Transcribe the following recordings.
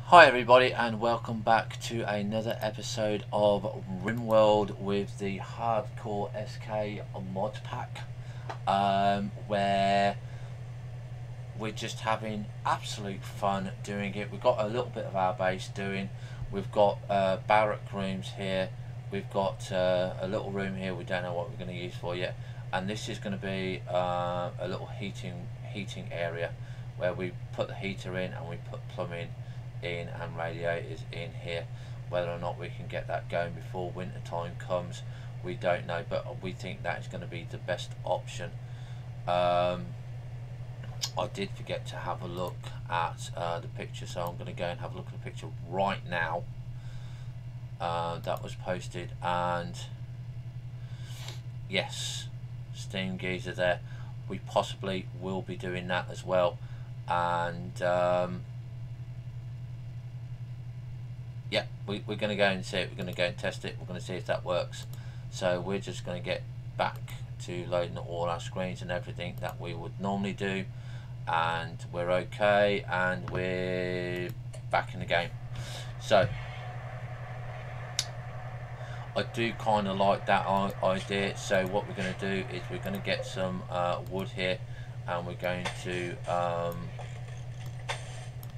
Hi everybody, and welcome back to another episode of RimWorld with the Hardcore SK mod pack, where we're just having absolute fun doing it. We've got a little bit of our base doing. We've got barrack rooms here. We've got a little room here we don't know what we're going to use for yet, and this is going to be a little heating area where we put the heater in and we put plumbing in and radiators in here. Whether or not we can get that going before winter time comes, we don't know, but we think that is going to be the best option. I did forget to have a look at the picture, so I'm going to go and have a look at the picture right now that was posted, and yes, steam geyser there. We possibly will be doing that as well, and yeah, we're going to go and see it. We're going to go and test it. We're going to see if that works. So we're just going to get back to loading all our screens and everything that we would normally do, and we're okay, and we're back in the game. So I do kind of like that idea. So what we're going to do is we're going to get some wood here, and we're going to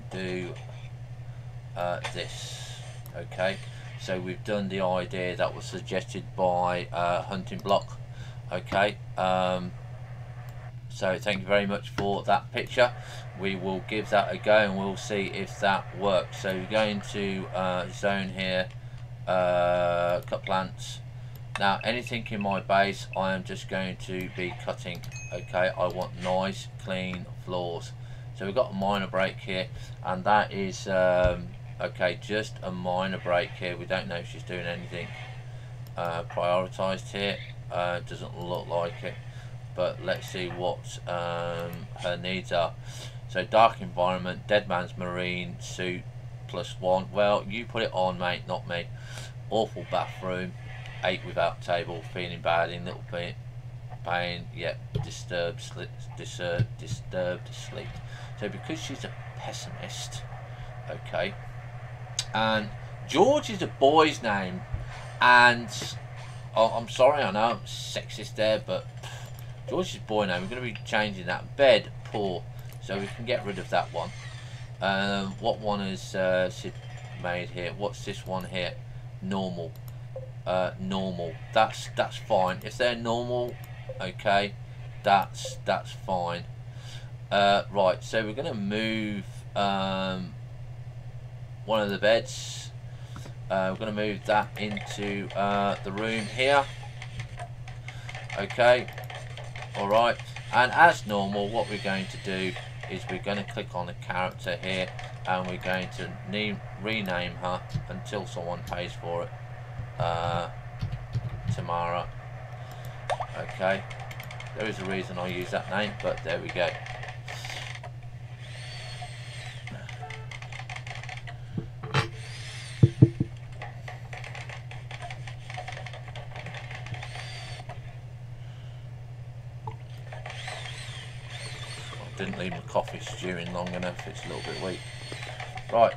do this. Okay, so we've done the idea that was suggested by Hunting Block. Okay, so thank you very much for that picture. We will give that a go and we'll see if that works. So we're going to zone here, cut plants. Now anything in my base I am just going to be cutting. Okay, I want nice clean floors. So we've got a minor break here, and that is okay, just a minor break here. We don't know if she's doing anything prioritized here. Doesn't look like it, but let's see what her needs are. So dark environment, dead man's marine suit +1. Well, you put it on, mate, not me. Awful bathroom, 8 without table, feeling bad in little bit pain. Yep, disturbed sleep. So because she's a pessimist, okay, and George is a boy's name, and I'm sorry, I know I'm sexist there, but George's boy name, we're going to be changing that. Bed, poor, so we can get rid of that one. What one is Sid made here? What's this one here? Normal. Normal. That's fine. If they're normal, okay, that's fine. Right, so we're going to move one of the beds. We're going to move that into the room here. Okay, alright, and as normal what we're going to do is we're going to click on the character here, and we're going to rename her until someone pays for it. Tamara. Okay, there is a reason I use that name, but there we go. Didn't leave my coffee stewing long enough, it's a little bit weak. Right.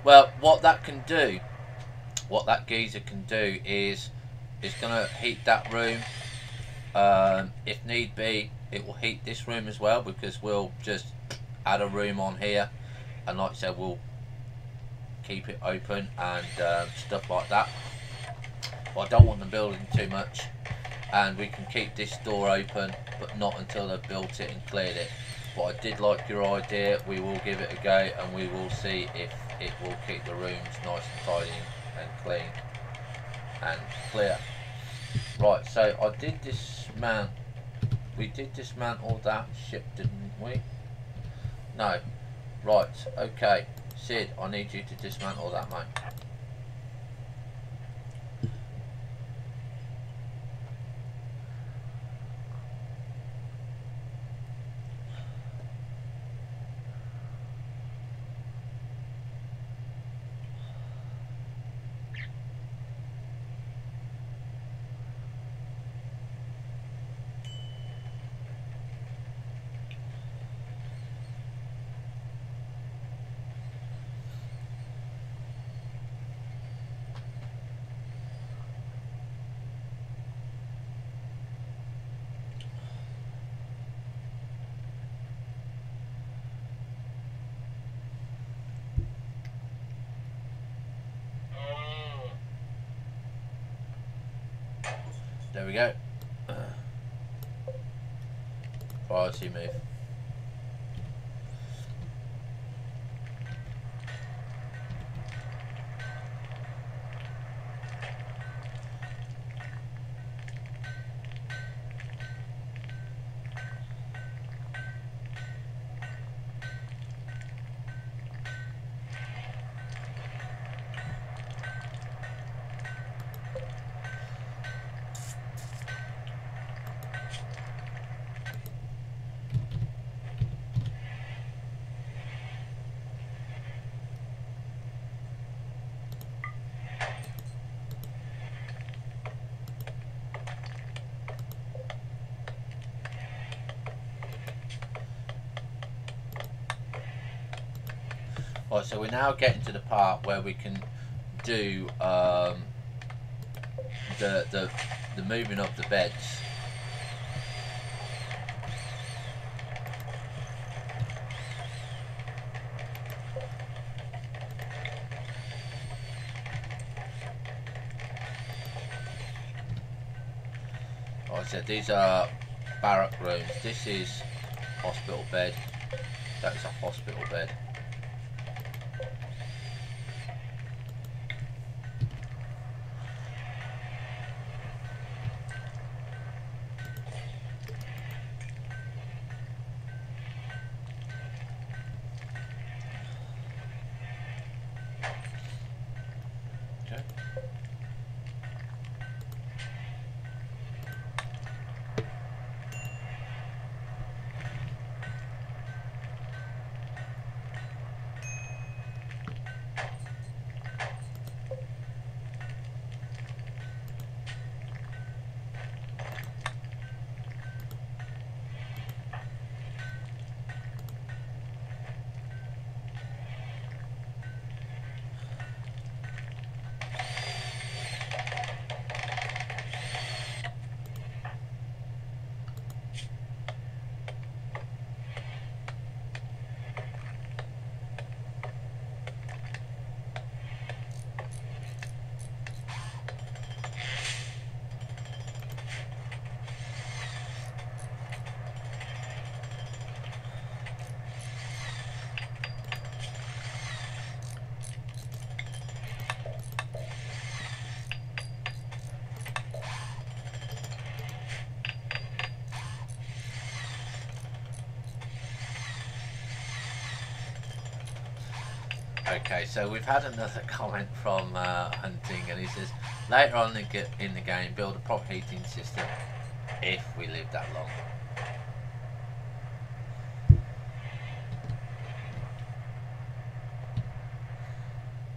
Well, what that can do, what that geyser can do is it's going to heat that room. If need be, it will heat this room as well, because we'll just add a room on here, and like I said, we'll keep it open and stuff like that. But I don't want them building too much, and we can keep this door open, but not until they've built it and cleared it. but I did like your idea. We will give it a go and we will see if it will keep the rooms nice and tidy and clean and clear. Right, so I did dismount. We did dismantle that ship, didn't we? No. Right, okay. Sid, I need you to dismantle that, mate. There we go. Priority move. Right, so we're now getting to the part where we can do the moving of the beds. Right, so these are barrack rooms. This is hospital bed. That's a hospital bed. Okay, so we've had another comment from Hunting, and he says, later on in the game, build a proper heating system if we live that long.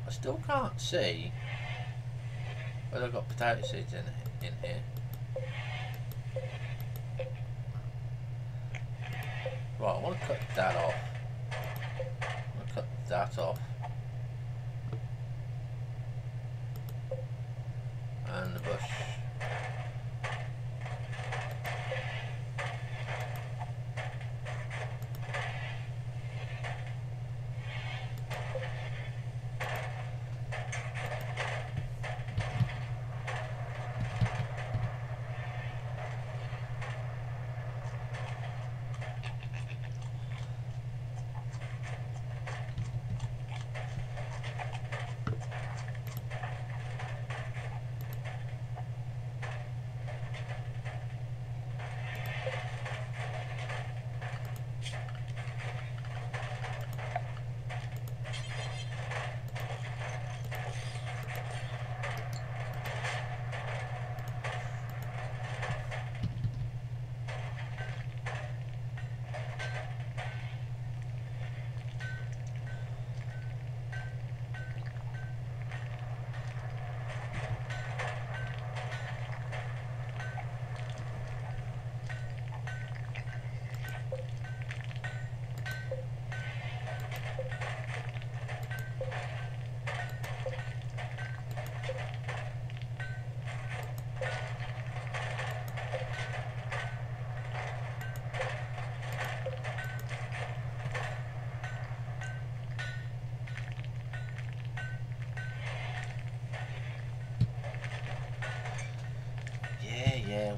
I still can't see whether I've got potato seeds in here. Right, I want to cut that off. I want to cut that off. And the bush.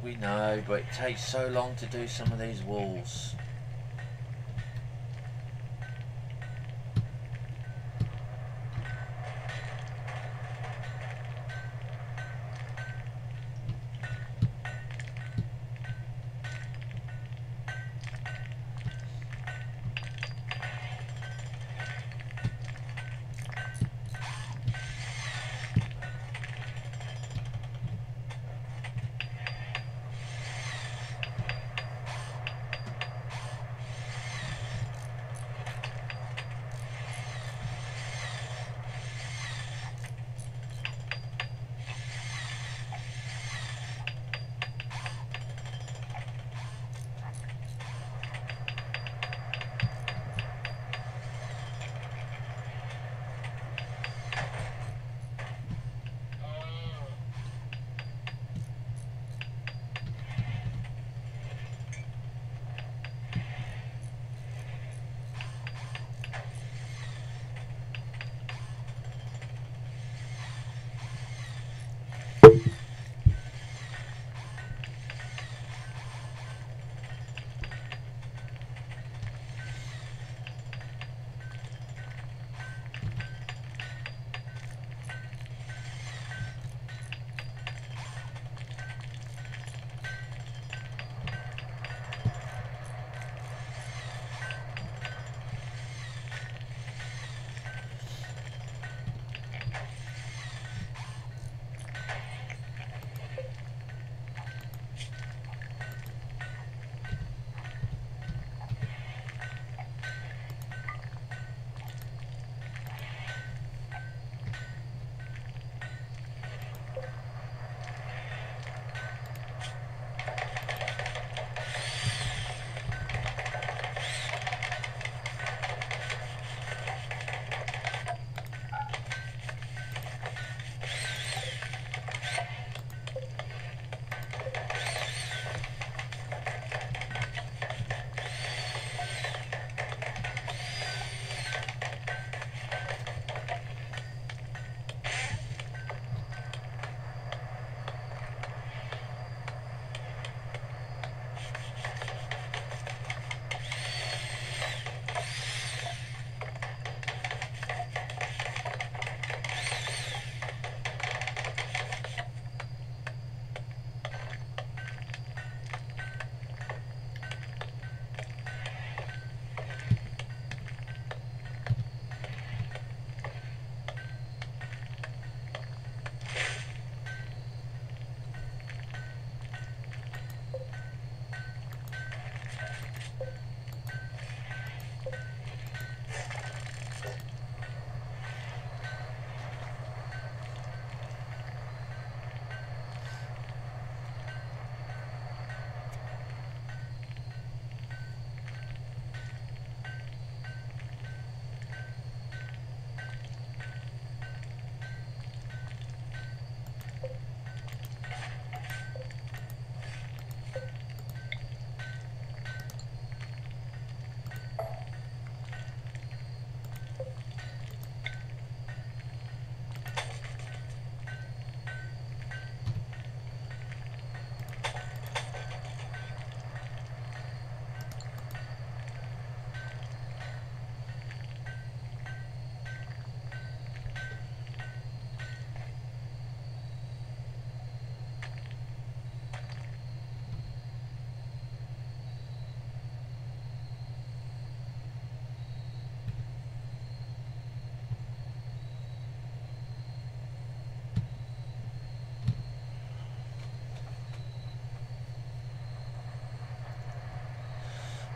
we know, but it takes so long to do some of these walls.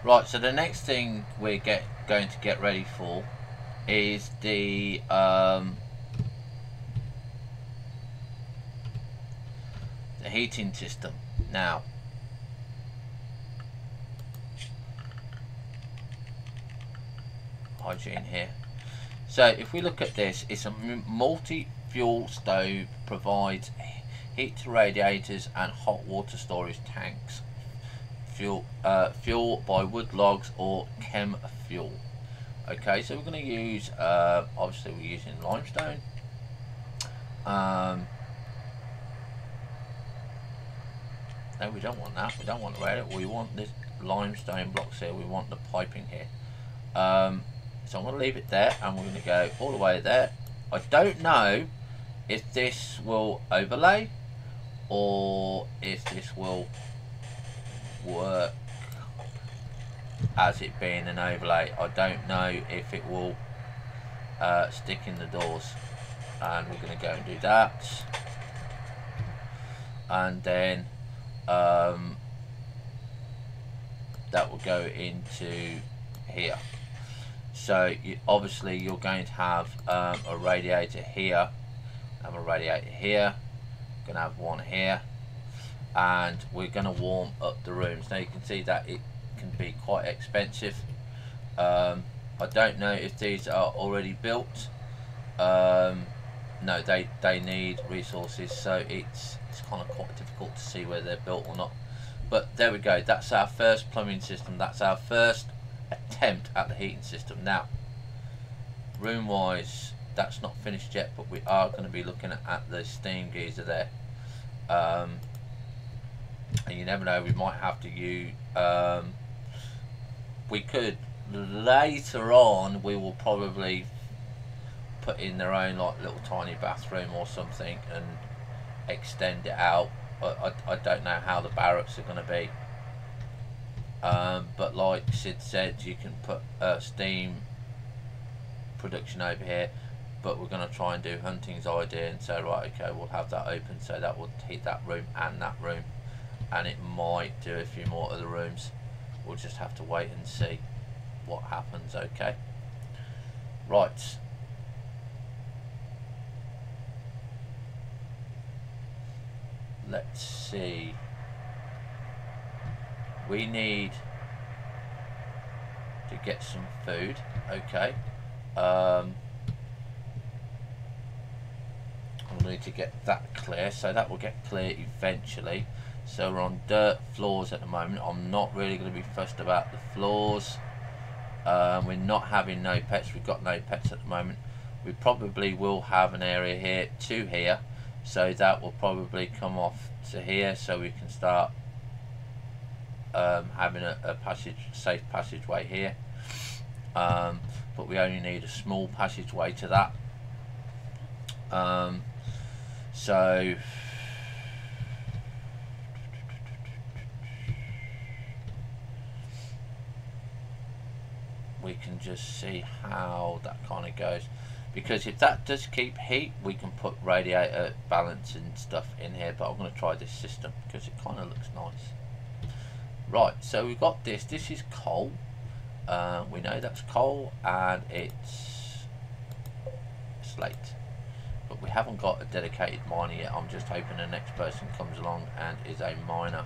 Right, so the next thing we're going to get ready for is the heating system. Now, hygiene here. So if we look at this, it's a multi-fuel stove, provides heat to radiators and hot water storage tanks. Fuel by wood logs or chem fuel. Okay, so we're going to use obviously we're using limestone. No, we don't want that. We don't want the radiator. We want this limestone blocks here. We want the piping here. So I'm going to leave it there, and we're going to go all the way there. I don't know if this will overlay or if this will work as it being an overlay. I don't know if it will stick in the doors, and we're going to go and do that, and then that will go into here. So obviously you're going to have a radiator here, have a radiator here, going to have one here, and we're going to warm up the rooms. Now you can see that it can be quite expensive. I don't know if these are already built. No, they need resources, so it's kind of quite difficult to see whether they're built or not. But there we go, that's our first plumbing system. That's our first attempt at the heating system. Now, room wise, that's not finished yet, but we are going to be looking at the steam geyser there. And you never know, we might have to use, we could later on, we will probably put in their own like little tiny bathroom or something and extend it out. I don't know how the barracks are going to be, but like Sid said, you can put steam production over here, but we're going to try and do Hunting's idea and say, right, okay, we'll have that open, so that will heat that room and that room, and it might do a few more other rooms. We'll just have to wait and see what happens. Okay, right. Let's see. We need to get some food. Okay. I'll need to get that clear, so that will get clear eventually. So we're on dirt floors at the moment. I'm not really going to be fussed about the floors. We're not having no pets. We've got no pets at the moment. We probably will have an area here to here, so that will probably come off to here, so we can start having a safe passageway here. But we only need a small passageway to that. So we can just see how that kind of goes, because if that does keep heat, we can put radiator balance and stuff in here. But I'm going to try this system because it kind of looks nice. Right, so we've got this is coal. We know that's coal, and it's slate, but we haven't got a dedicated miner yet. I'm just hoping the next person comes along and is a miner.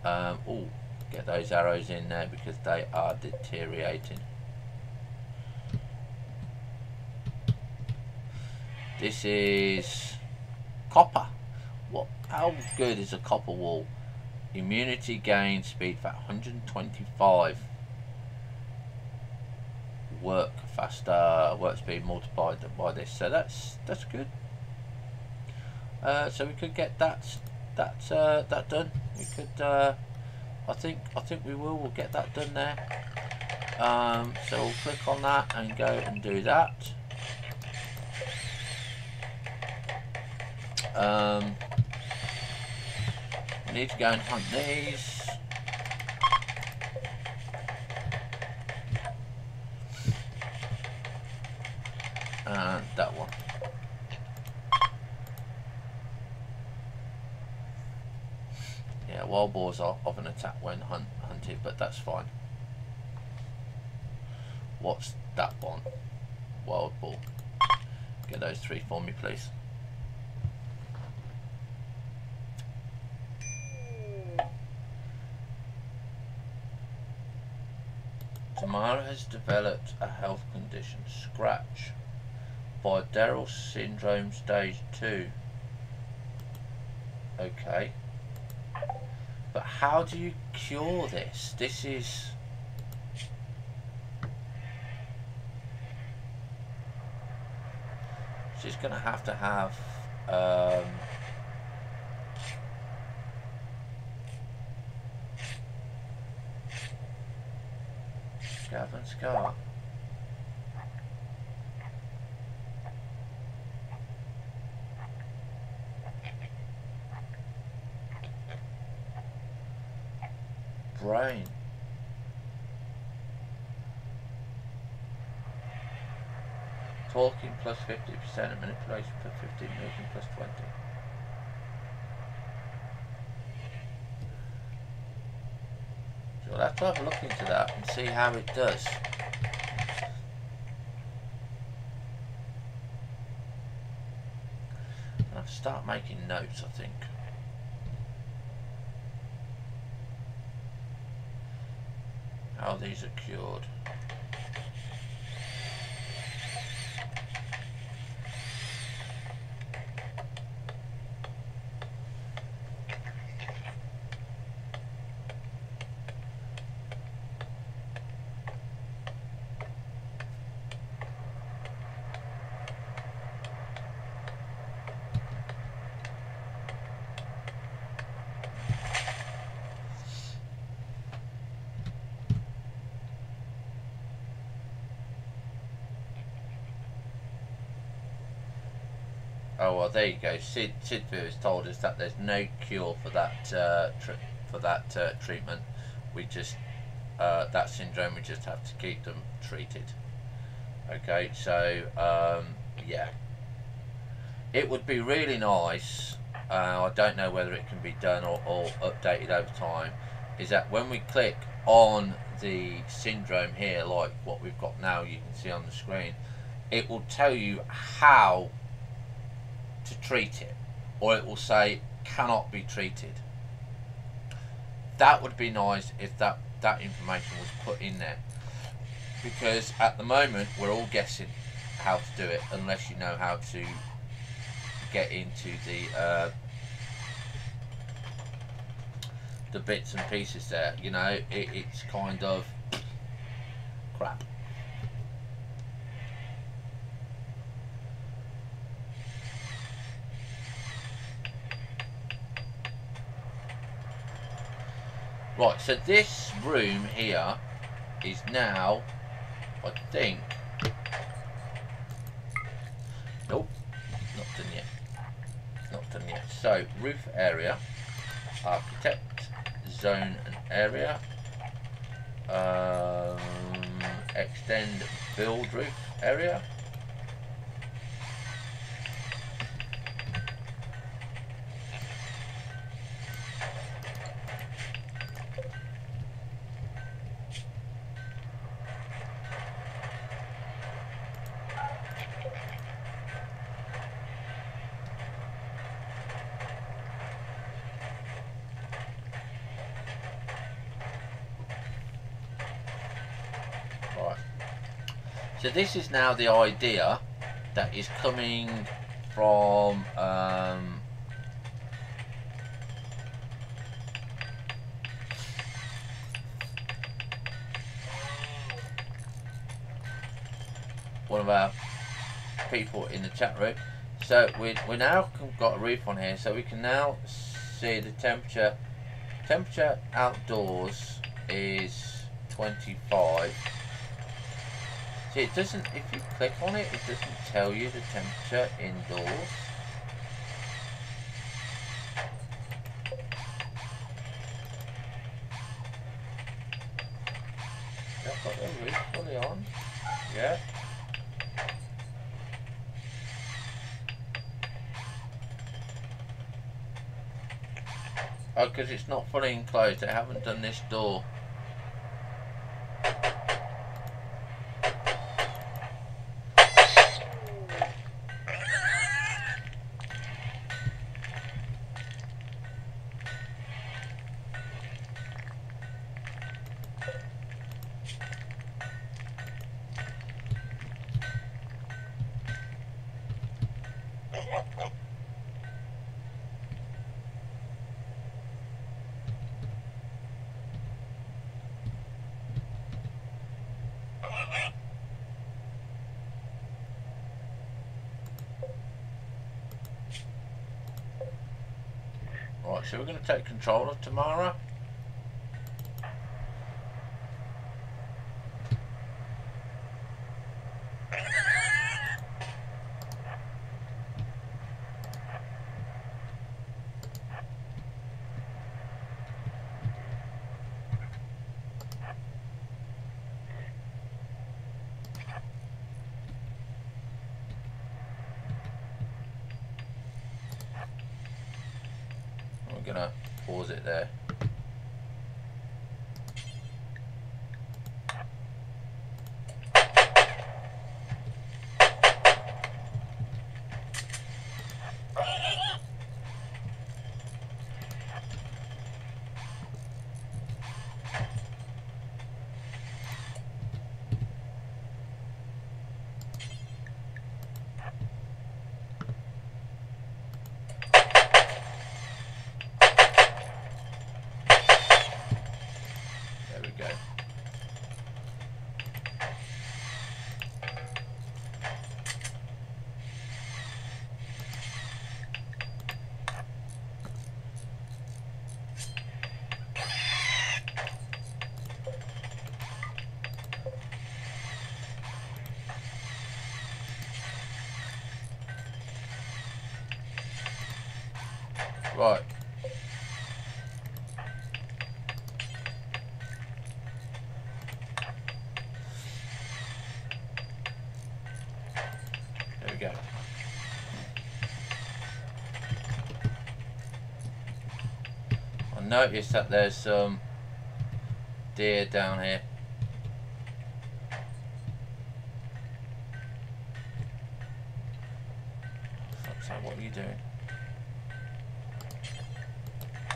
Oh, get those arrows in there because they are deteriorating. This is copper. What? How good is a copper wool? Immunity gain, speed for 125. Work faster, work speed multiplied by this. So that's good. So we could get that done. We could. I think we will. We'll get that done there. So we'll click on that and go and do that. We need to go and hunt these. And that one. Yeah, wild boars are often attacked when hunted, but that's fine. What's that one? Wild boar. Get those 3 for me, please. Tamara has developed a health condition, scratch, Bardell syndrome stage 2. Okay. But how do you cure this? This is... she's going to have Scav and Scar. Brain. Talking plus 50% and manipulation plus 15, moving plus 20. So we'll have to have a look into that and see how it does. I'll have to start making notes, I think. How these are cured. Oh well, there you go. Sid has told us that there's no cure for that treatment. We just that syndrome. We just have to keep them treated. Okay, so yeah, it would be really nice. I don't know whether it can be done or updated over time. Is that when we click on the syndrome here, like what we've got now, you can see on the screen, it will tell you how to treat it, or it will say cannot be treated. That would be nice if that information was put in there, because at the moment we're all guessing how to do it unless you know how to get into the bits and pieces there. You know, it's kind of crap. Right, so this room here is now, I think, nope, not done yet, not done yet. So, roof area, architect, zone and area, extend build roof area. So this is now the idea that is coming from one of our people in the chat room. So we now got a roof on here, so we can now see the temperature. Temperature outdoors is 25. See, it doesn't, if you click on it, it doesn't tell you the temperature indoors. I've got the roof fully on. Yeah. Oh, because it's not fully enclosed. They haven't done this door. Right, so we're going to take control of Tamara. pause it there. There we go. Right. There we go. I noticed that there's some deer down here. Fuck's sake, what are you doing?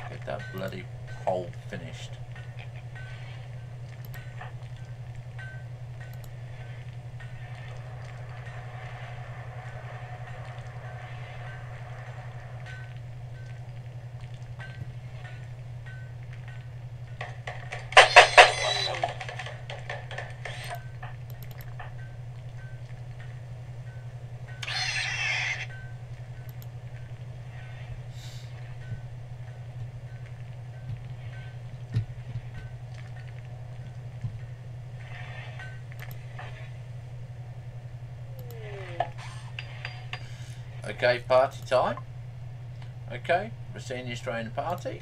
Get that bloody hole finished. Okay, party time. Okay, we're seeing you throwing a party.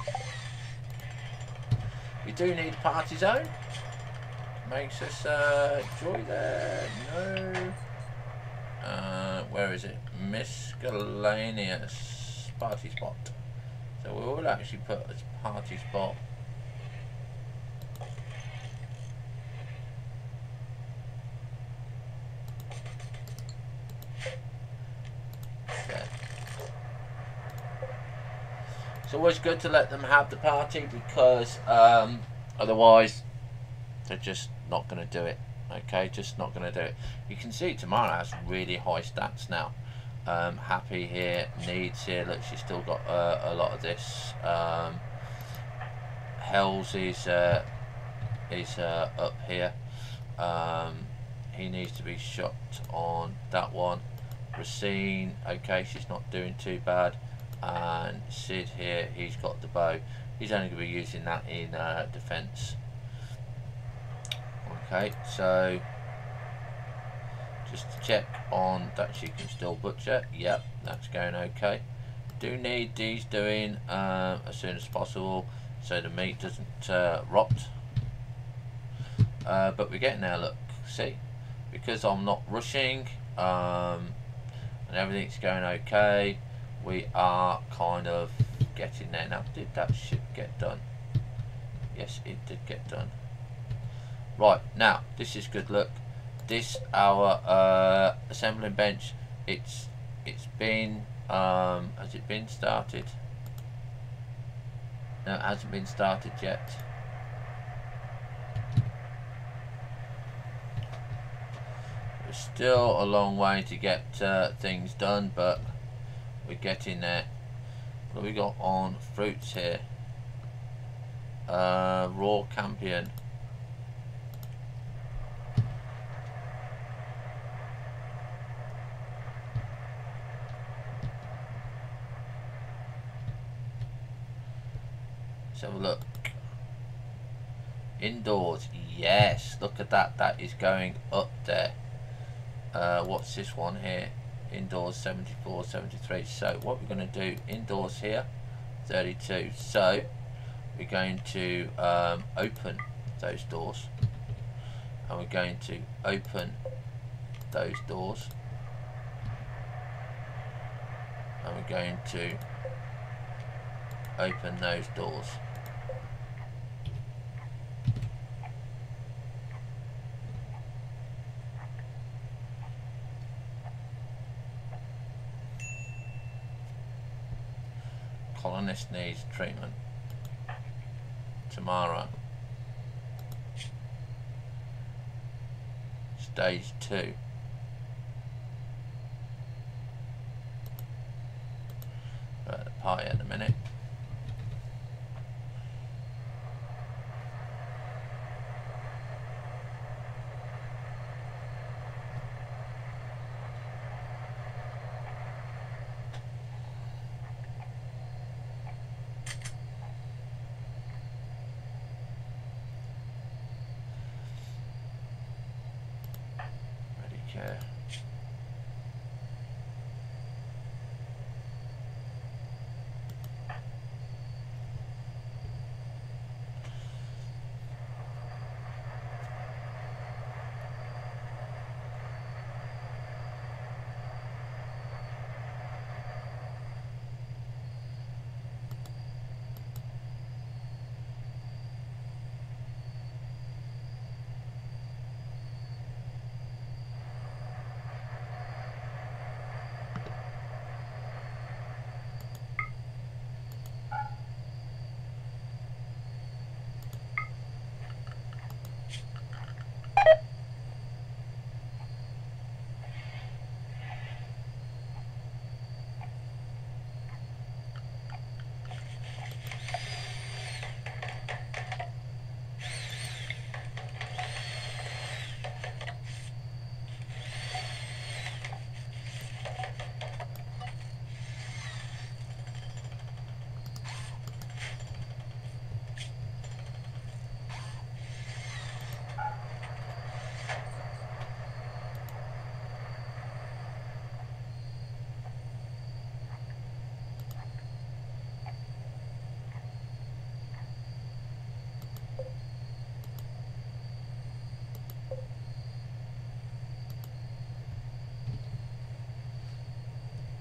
We do need a party zone. Makes us joy there. No. Where is it? Miscellaneous party spot. So we will actually put a party spot. It's always good to let them have the party because otherwise they're just not going to do it. Okay, just not going to do it. You can see Tamara has really high stats now. Happy here, needs here. Look, she's still got a lot of this. Hells is up here. He needs to be shot on that one. Racine, okay, she's not doing too bad. And Sid here, he's got the bow. He's only going to be using that in defence. Okay, so just to check on that she can still butcher. Yep, that's going okay. Do need these doing as soon as possible so the meat doesn't rot. But we're getting there, look, see? Because I'm not rushing and everything's going okay. We are kind of getting there now. Did that ship get done? Yes, it did get done. Right, now this is good. Look, this our assembling bench. It's been has it been started? No, it hasn't been started yet. There's still a long way to get things done, but we're getting there. What have we got on fruits here? Raw campion. Let's have a look. Indoors, yes, look at that, that is going up there. What's this one here? Indoors 74, 73. So what we're going to do, indoors here 32. So we're going to open those doors, and we're going to open those doors, and we're going to open those doors. Colonist needs treatment. Tomorrow. Stage 2. We're at the party at the minute. Ready care.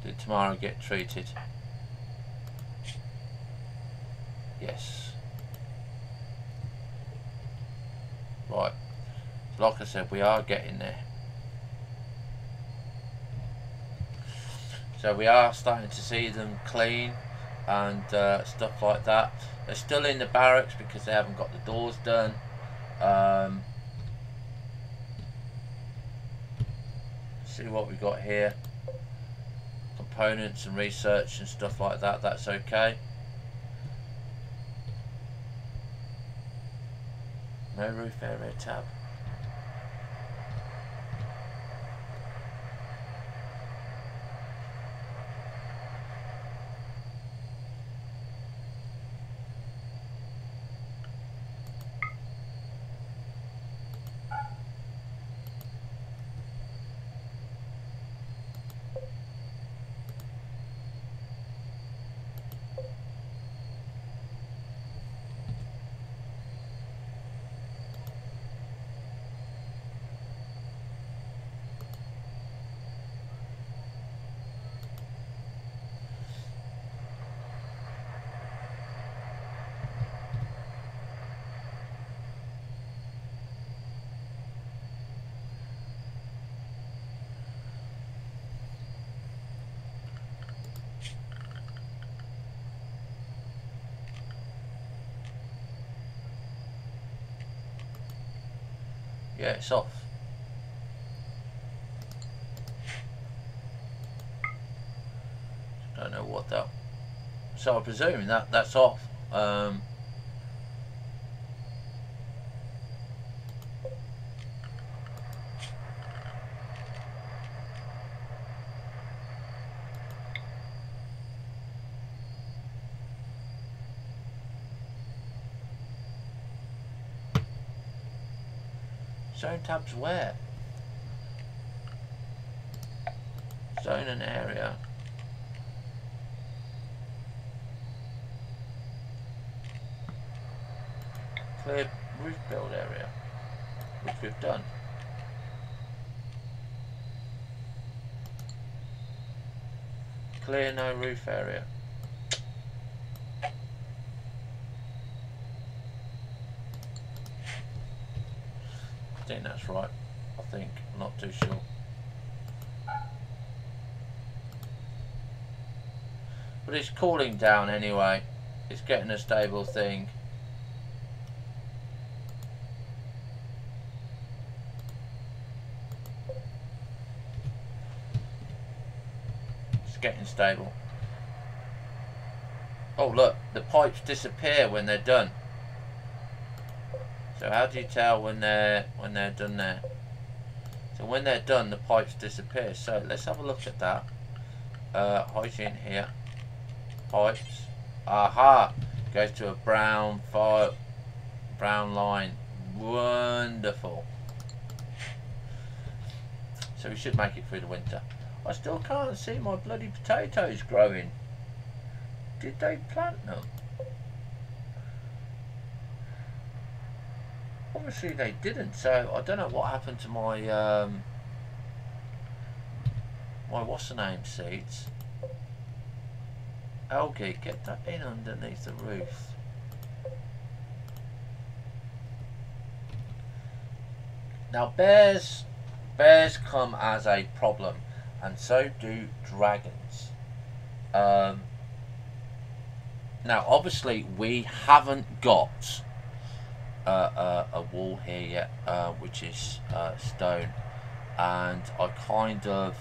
Did tomorrow get treated? Yes. Right. Like I said, we are getting there. So we are starting to see them clean and stuff like that. They're still in the barracks because they haven't got the doors done. See what we got here. Components and research and stuff like that, that's okay. No roof area tab. Yeah, it's off. Don't know what that. So I'm presuming that's off. Zone tabs where? Zone and area. Clear roof build area, which we've done. Clear no roof area. think that's right. I think, I'm not too sure. But it's cooling down anyway. It's getting a stable thing. It's getting stable. Oh look, the pipes disappear when they're done. So how do you tell when they're done there? So when they're done, the pipes disappear. So let's have a look at that. Hygiene here. Pipes. Aha! Goes to a brown file, brown line. Wonderful. So we should make it through the winter. I still can't see my bloody potatoes growing. Did they plant them? Obviously they didn't, so I don't know what happened to my my what's the name seeds. Algae, get that in underneath the roof. Now bears come as a problem, and so do dragons. Now obviously we haven't got a wall here yet, which is stone, and I kind of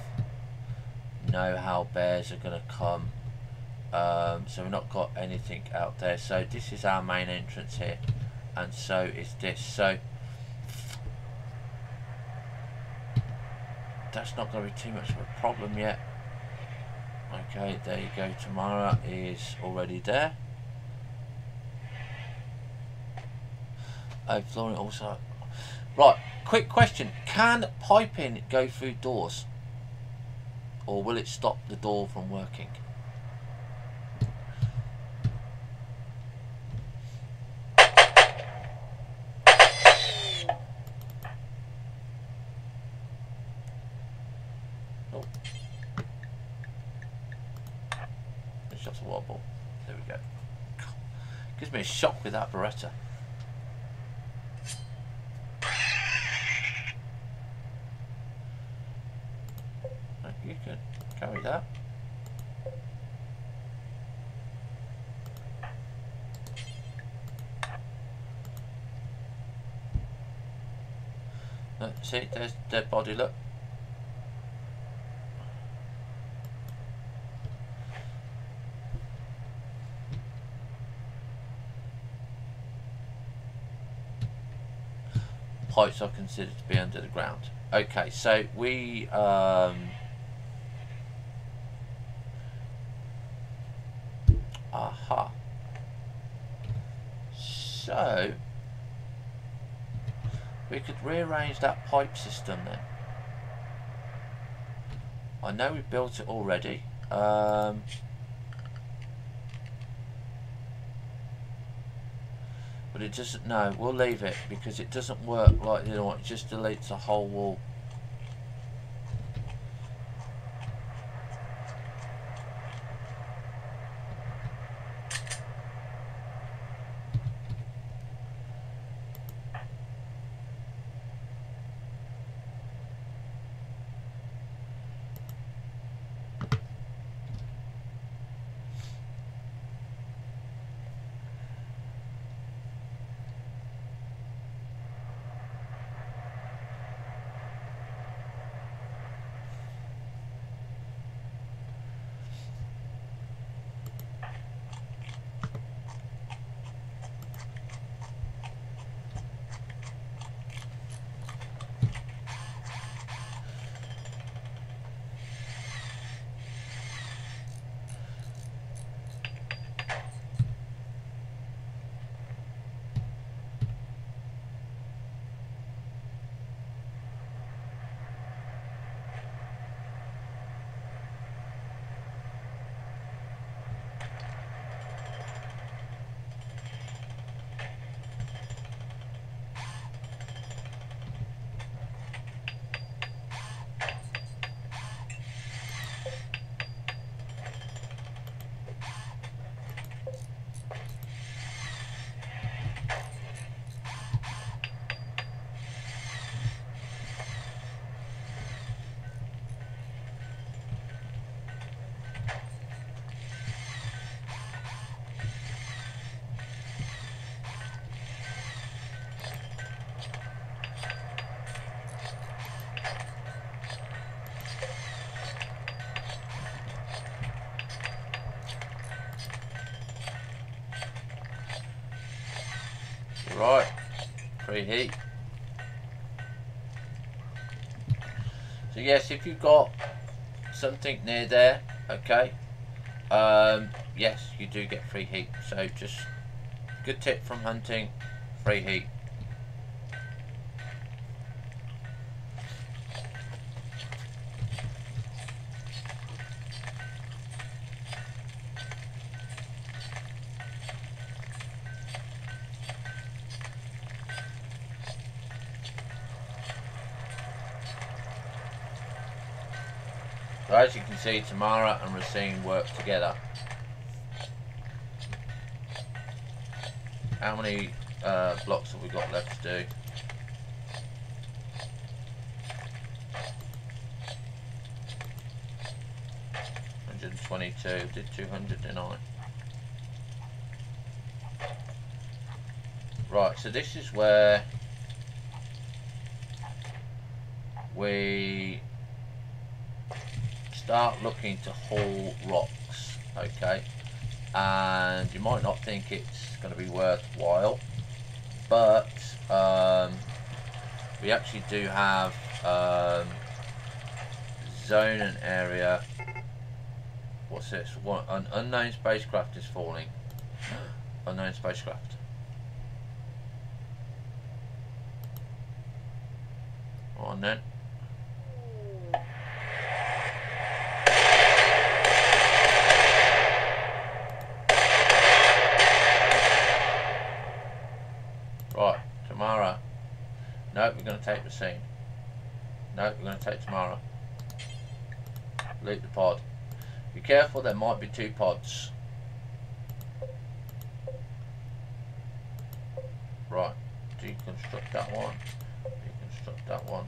know how bears are going to come. So we've not got anything out there. So this is our main entrance here, and so is this. So that's not going to be too much of a problem yet. Okay, there you go. Tamara is already there. Oh, flooring also. Right, quick question. Can piping go through doors? Or will it stop the door from working? Oh. It's just a wobble. There we go. Gives me a shock with that Beretta. You can carry that. Look, see, there's dead body, look. Pipes are considered to be under the ground. Okay, so we aha. So we could rearrange that pipe system then. I know we built it already. But it doesn't, no, we'll leave it because it doesn't work like the other one. It just deletes the whole wall. Right, free heat. So yes, if you've got something near there, okay, yes, you do get free heat. So just good tip from hunting, free heat. So as you can see, Tamara and Racine work together. How many blocks have we got left to do? 122. Did 200, didn't I? Right, so this is where we start looking to haul rocks, okay? And you might not think it's going to be worthwhile, but we actually do have zone and area. What's this? What, an unknown spacecraft is falling. Unknown spacecraft. On then. Right, Tamara. No, we're going to take Racine. No, we're going to take Tamara. Loot the pod. Be careful, there might be 2 pods. Right, deconstruct that one. Deconstruct that one.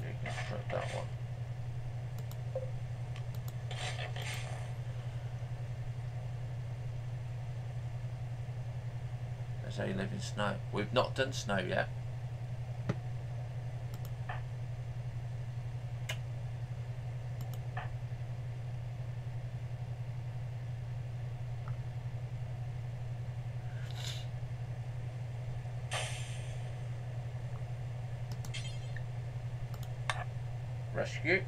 Deconstruct that one. That's how you live in snow. We've not done snow yet. Rescue.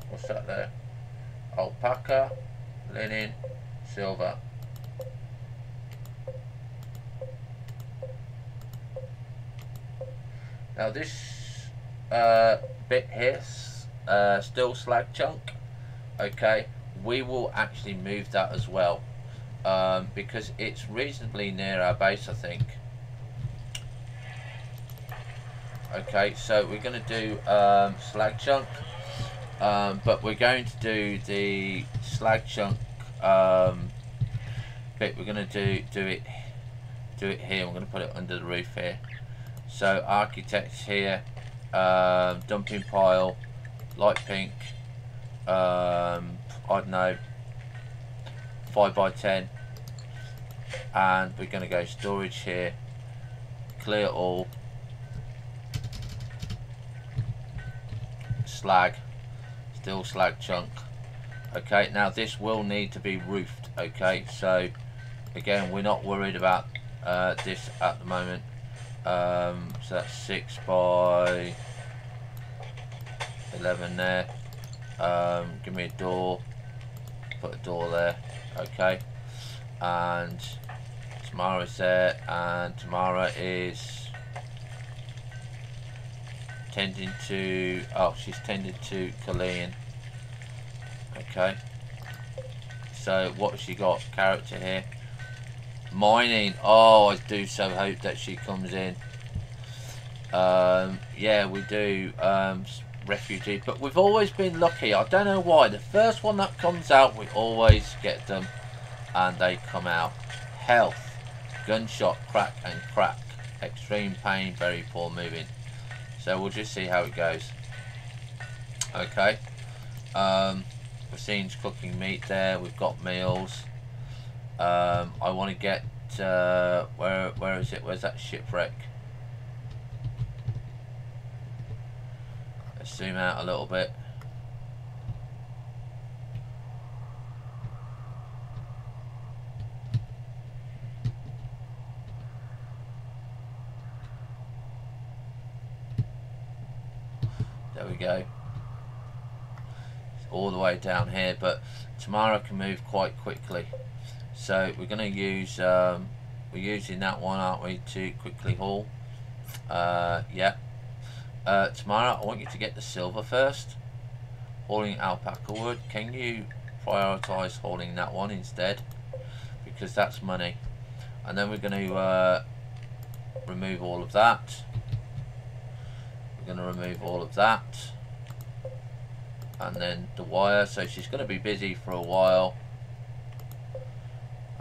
What's that there? Alpaca, linen, silver. Now this bit here, still slag chunk, okay, we will actually move that as well, because it's reasonably near our base, I think. Okay, so we're going to do slag chunk, but we're going to do the slag chunk bit. We're going to do it here. We're going to put it under the roof here. So architects here, dumping pile, light pink, I don't know, 5x10, and we're going to go storage here, clear all. Slag, still slag chunk. Okay, now this will need to be roofed. Okay, so again, we're not worried about this at the moment. So that's 6 by 11 there. Give me a door, put a door there. Okay, and Tamara's there, and Tamara is tending to, oh, she's tending to Colleen. Okay, so what has she got? Character here, mining. Oh, I do so hope that she comes in. Yeah, we do. Refugee, but we've always been lucky. I don't know why. The first one that comes out, we always get them, and they come out. Health, gunshot, crack and crack, extreme pain, very poor moving. So we'll just see how it goes. Okay. Racine's cooking meat there. We've got meals. I want to get where is it? Where's that shipwreck? Let's zoom out a little bit. There we go. It's all the way down here, but Tamara can move quite quickly. So we're going to use, we're using that one, aren't we, to quickly haul. Yeah. Tamara, I want you to get the silver first. Hauling alpaca wood. Can you prioritise hauling that one instead? Because that's money. And then we're going to remove all of that. We're going to remove all of that. And then the wire. So she's going to be busy for a while.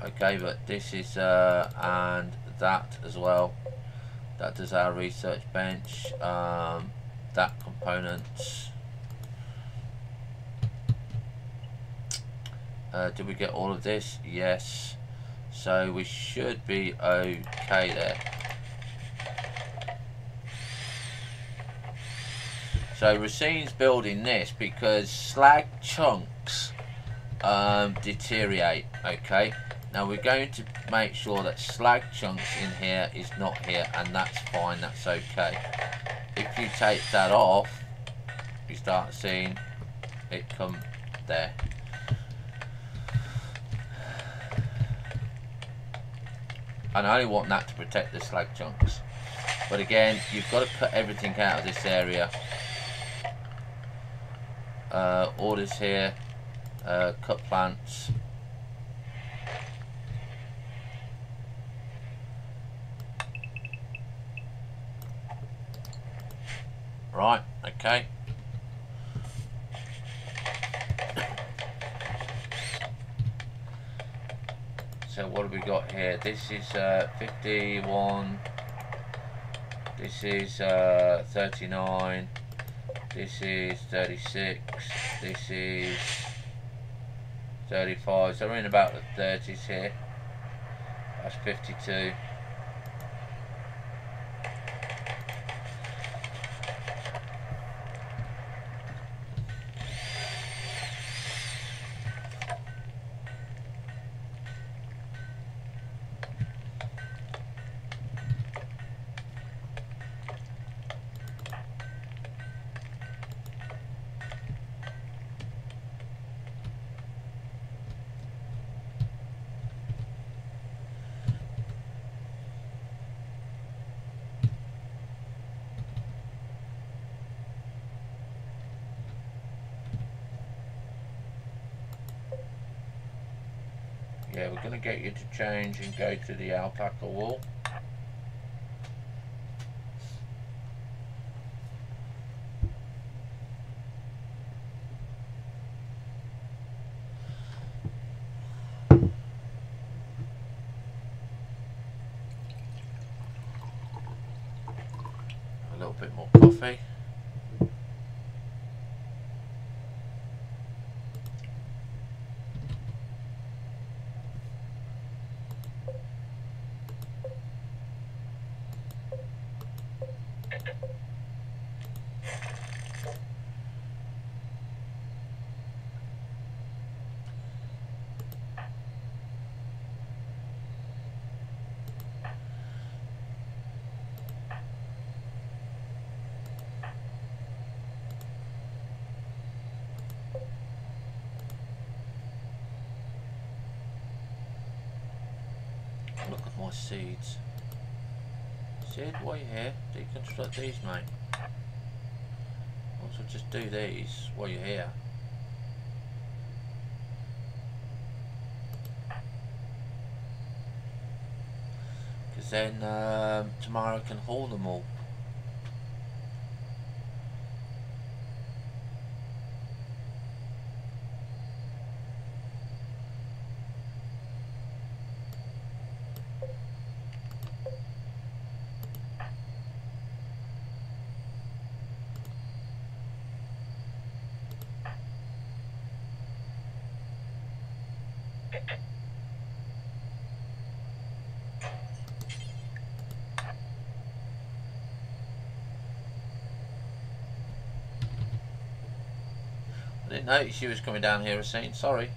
Okay, but this is, and that as well. That does our research bench. That component. Did we get all of this? Yes. So we should be okay there. So Racine's building this because slag chunks deteriorate. Okay. Now we're going to make sure that slag chunks in here is not here, and that's fine, that's okay. If you take that off, you start seeing it come there. And I only want that to protect the slag chunks. But again, you've got to cut everything out of this area. Orders here, cut plants. Right, okay. So what have we got here? This is 51. This is 39. This is 36. This is 35. So we're in about the 30s here. That's 52. Yeah, we're going to get you to change and go to the alpaca wool. A little bit more coffee. Look at my seeds. Seed, why are you here? Deconstruct these, mate. Also, just do these while you're here. Because then tomorrow I can haul them all. I didn't notice you was coming down here, Racine, sorry.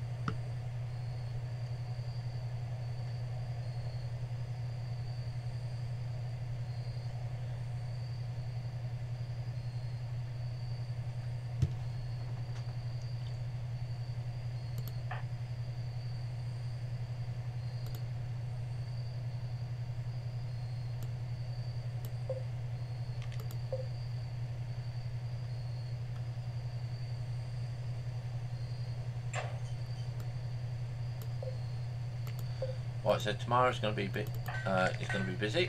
Right, so tomorrow's going to be it's going to be busy.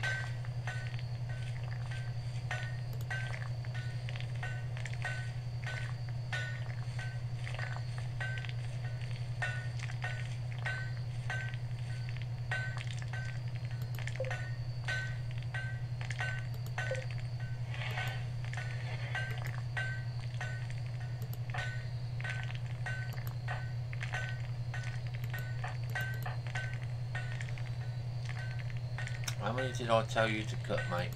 How many did I tell you to cut, mate?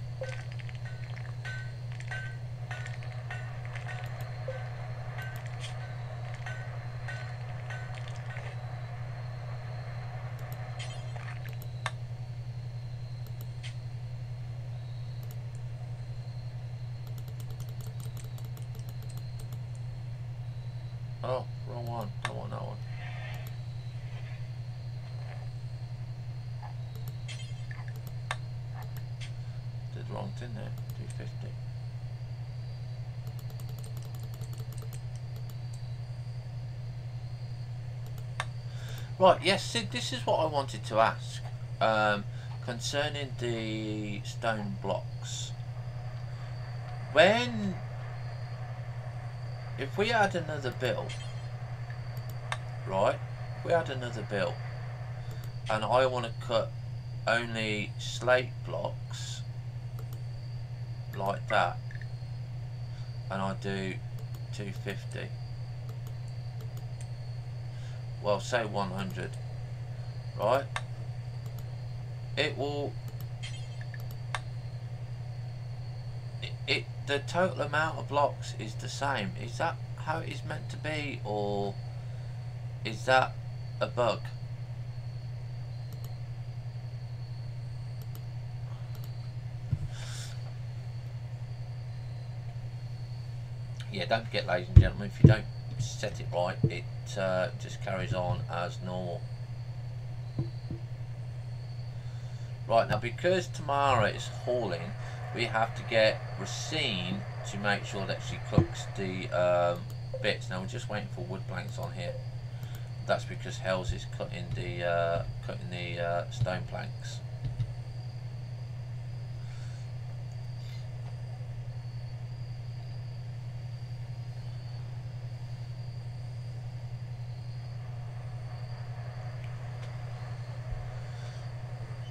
Oh, wrong one. Don't want that one. Did the wrong thing there. 250. Right, yes, Sid, this is what I wanted to ask. Concerning the stone blocks. If we had another build, right? If we had another build, and I want to cut only slate blocks like that, and I do 250. Well, say 100, right? It will. The total amount of blocks is the same. Is that how it is meant to be, or is that a bug? Yeah, don't forget, ladies and gentlemen, if you don't set it right, it just carries on as normal. Right, now because Tamara is hauling, we have to get Racine to make sure that she cooks the bits. Now we're just waiting for wood planks on here. That's because Hells is cutting the stone planks.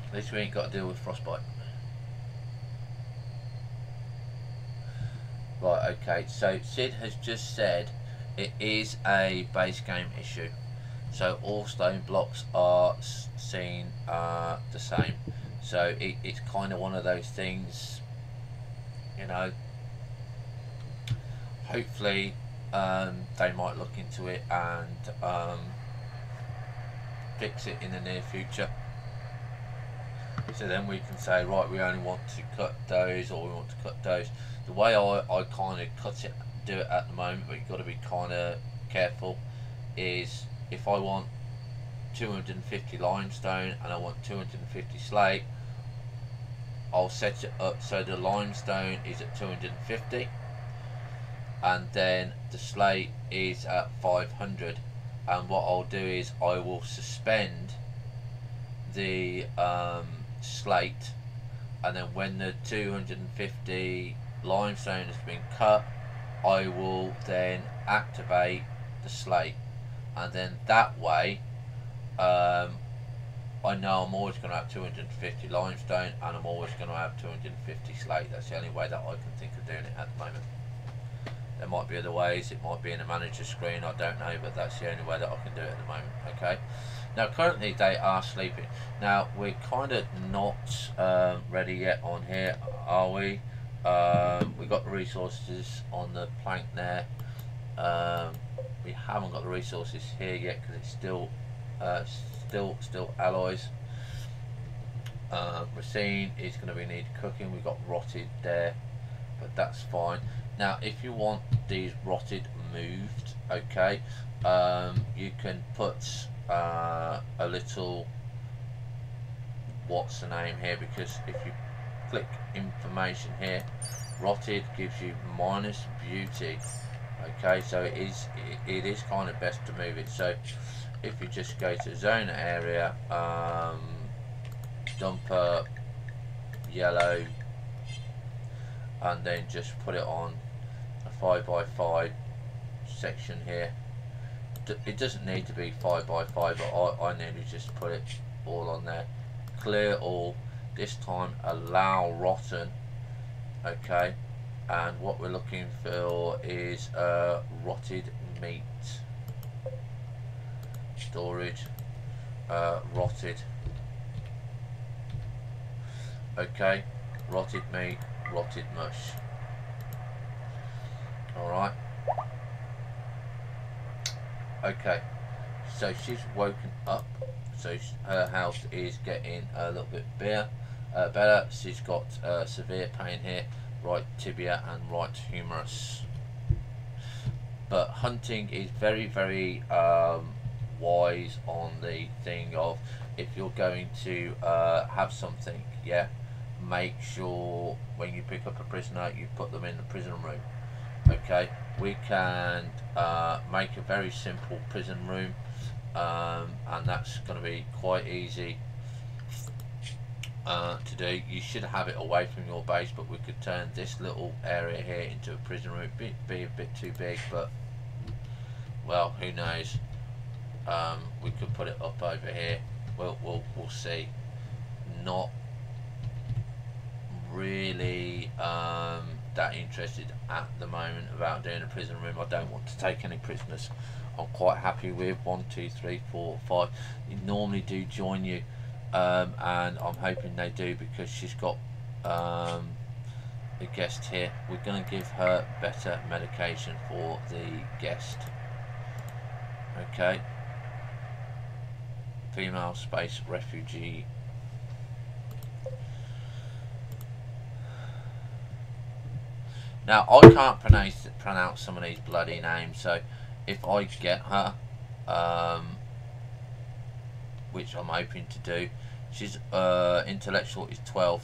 At least we ain't got to deal with frostbite. Right, okay, so Sid has just said it is a base game issue. So all stone blocks are seen the same. So it's kind of one of those things, you know, hopefully they might look into it and fix it in the near future. So then we can say, right, we only want to cut those, or we want to cut those. The way I kind of do it at the moment, but you've got to be kind of careful, is if I want 250 limestone and I want 250 slate, I'll set it up so the limestone is at 250 and then the slate is at 500, and what I'll do is I will suspend the slate, and then when the 250 limestone has been cut, I will then activate the slate, and then that way I know I'm always going to have 250 limestone and I'm always going to have 250 slate. That's the only way that I can think of doing it at the moment. There might be other ways, it might be in a manager screen, I don't know, but that's the only way that I can do it at the moment. Okay, now currently they are sleeping. Now we're kind of not ready yet on here, are we? We've got the resources on the plank there. we haven't got the resources here yet because it's still alloys. Racine is going to be need cooking. We've got rotted there, but that's fine. Now if you want these rotted moved, okay, you can put a little, what's the name here, because if you click information here, rotted gives you minus beauty. Okay, so it is kind of best to move it. So if you just go to zone area, dumper yellow, and then just put it on a 5x5 section here. It doesn't need to be 5x5, but I nearly just put it all on there. Clear all. This time allow rotten. Okay, and what we're looking for is rotted meat. Storage, rotted. Okay, rotted meat, rotted mush. Alright. Okay, so she's woken up, so her health is getting a little bit better. She's got severe pain here, right tibia and right humerus. But hunting is very, very wise on the thing of, if you're going to have something, yeah, make sure when you pick up a prisoner you put them in the prison room. Okay, we can make a very simple prison room, and that's going to be quite easy to do. You should have it away from your base, but we could turn this little area here into a prison room. Be a bit too big, but well, who knows. We could put it up over here. We'll see. Not really that interested at the moment about doing a prison room. I don't want to take any prisoners. I'm quite happy with 1, 2, 3, 4, 5. They normally do join you, and I'm hoping they do, because she's got a guest here. We're going to give her better medication for the guest. Okay, female space refugee. Now I can't pronounce some of these bloody names, so if I get her, which I'm hoping to do, she's intellectual is 12.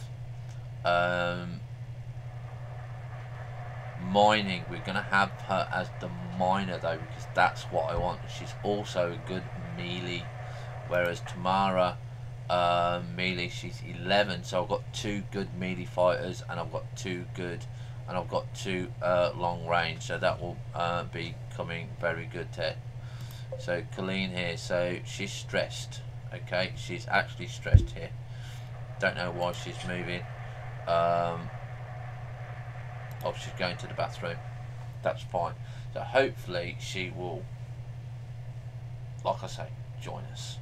Mining, we're going to have her as the miner though, because that's what I want. She's also a good melee, whereas Tamara melee, she's 11, so I've got 2 good melee fighters, and I've got 2 good, and I've got 2 long range, so that will be coming very good there. So Colleen here, so she's stressed. Okay, she's actually stressed here. Don't know why she's moving. Oh, she's going to the bathroom. That's fine. So hopefully she will, like I say, join us.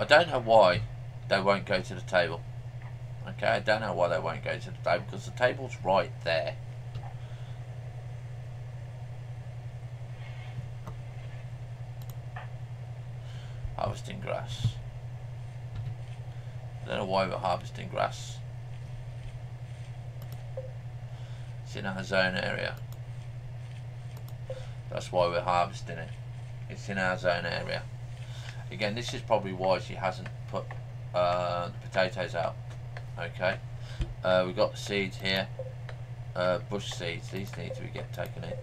I don't know why they won't go to the table. Okay, I don't know why they won't go to the table, because the table's right there. Harvesting grass. I don't know why we're harvesting grass. It's in our zone area. That's why we're harvesting it. It's in our zone area. Again, this is probably why she hasn't put the potatoes out. Okay, we've got the seeds here, bush seeds. These need to get taken in.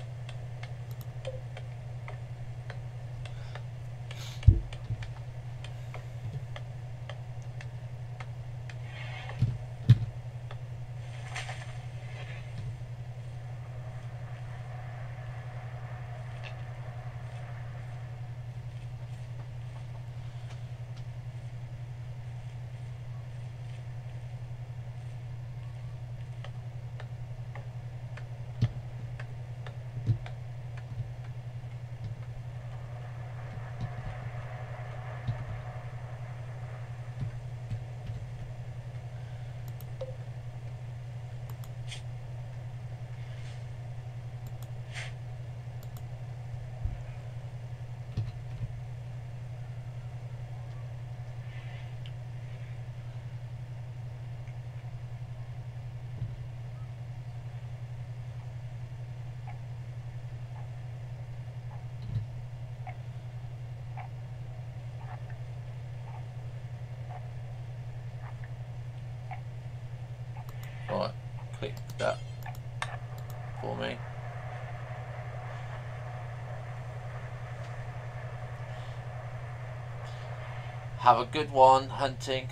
that for me. Have a good one hunting.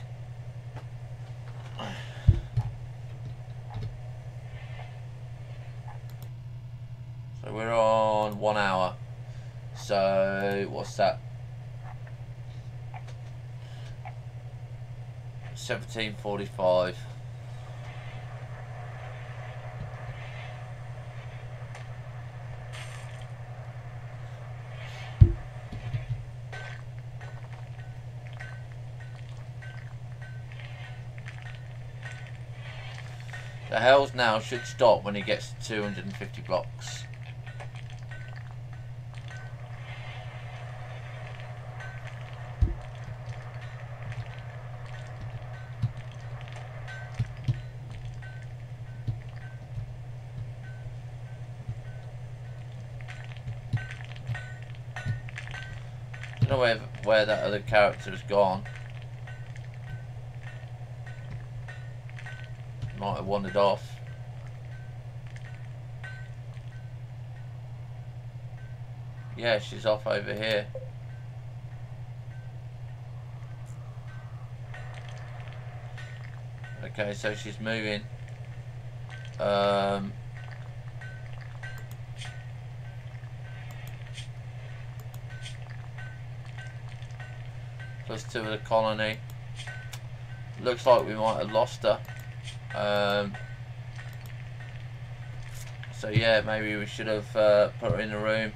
So we're on 1 hour. So what's that? 17:45. The Hells now should stop when he gets to 250 blocks. I don't know where that other character has gone. Might have wandered off. Yeah, she's off over here. Okay, so she's moving. +2 of the colony. Looks like we might have lost her. So yeah, maybe we should have put her in the room.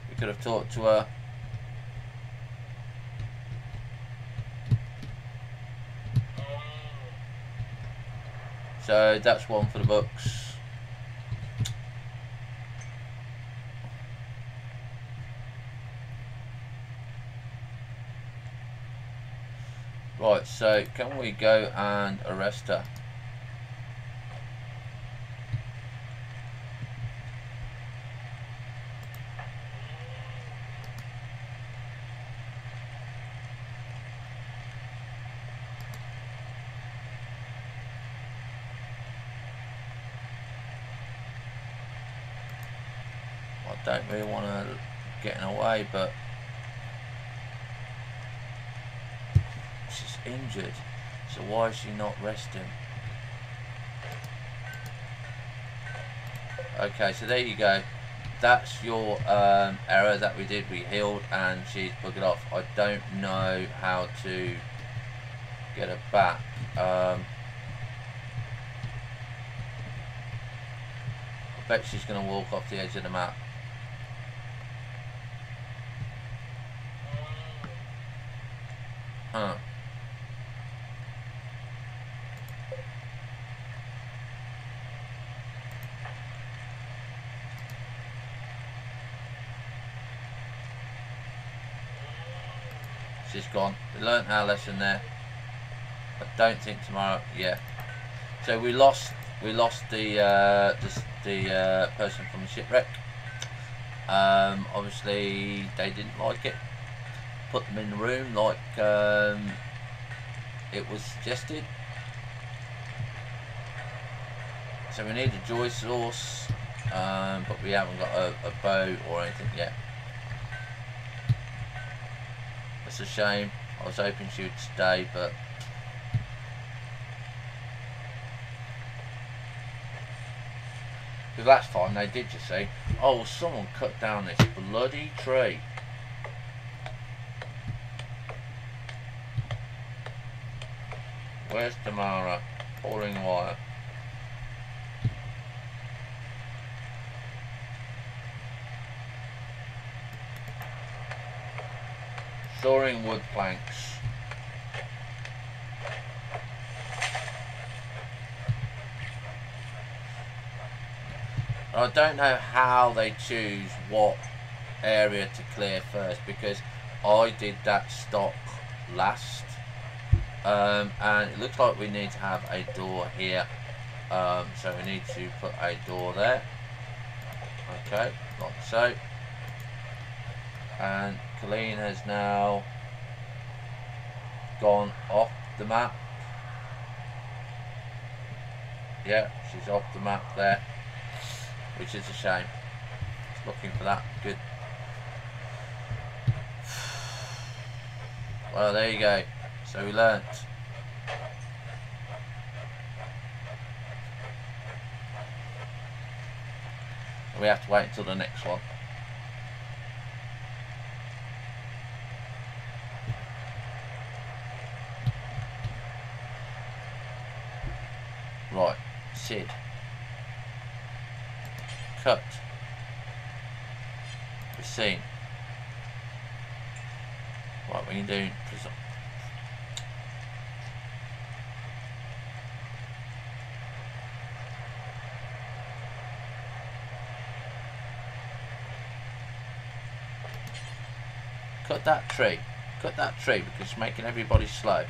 We could have talked to her. So that's one for the books. Right, so can we go and arrest her? I don't really want to get in her way, but she's injured, so why is she not resting? Okay, so there you go. That's your error that we did. We healed and she's buggered off. I don't know how to get her back. I bet she's going to walk off the edge of the map. Huh. She's gone. We learnt our lesson there. I don't think tomorrow. Yeah. So we lost the person from the shipwreck. Obviously they didn't like it. Put them in the room like it was suggested. So we need a joy source, but we haven't got a bow or anything yet. It's a shame. I was hoping she would stay, but because that's fine. They did, you see. Oh, someone cut down this bloody tree. Where's Tamara? Pulling wire. Storing wood planks. I don't know how they choose what area to clear first, because I did that stock last. And it looks like we need to have a door here, so we need to put a door there. Okay, like so. And Colleen has now gone off the map. Yeah, she's off the map there, which is a shame. Looking for that. Good. Well, there you go. So we learnt. We have to wait until the next one. Right, Sid. Cut. Scene. Right, we can do. Cut that tree. Cut that tree because it's making everybody slow.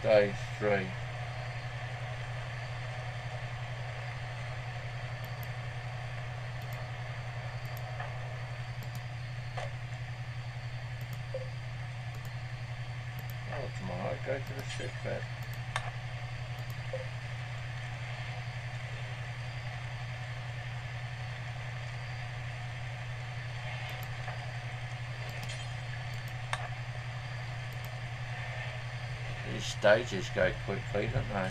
Stage 3. Oh, tomorrow I go to the sick bed. These stages go quickly, don't they?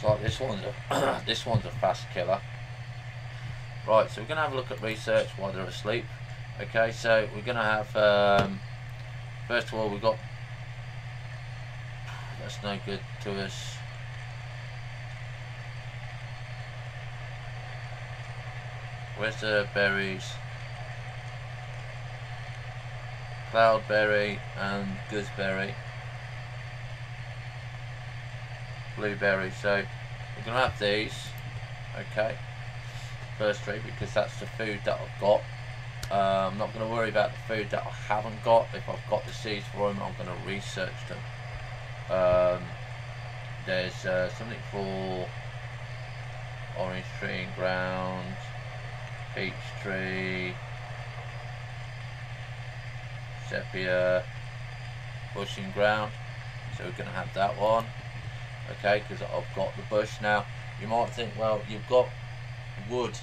So like this one's a this one's a fast killer. Right, so we're gonna have a look at research while they're asleep. Okay, so we're gonna have first of all we've got, that's no good to us. Where's the berries? Cloudberry and gooseberry. Blueberry. So we're going to have these. Okay. First three, because that's the food that I've got. I'm not going to worry about the food that I haven't got. If I've got the seeds for them, I'm going to research them. There's something for orange tree and ground, peach tree, sepia, bush and ground. So we're going to have that one. Okay, because I've got the bush. Now you might think, well, you've got wood.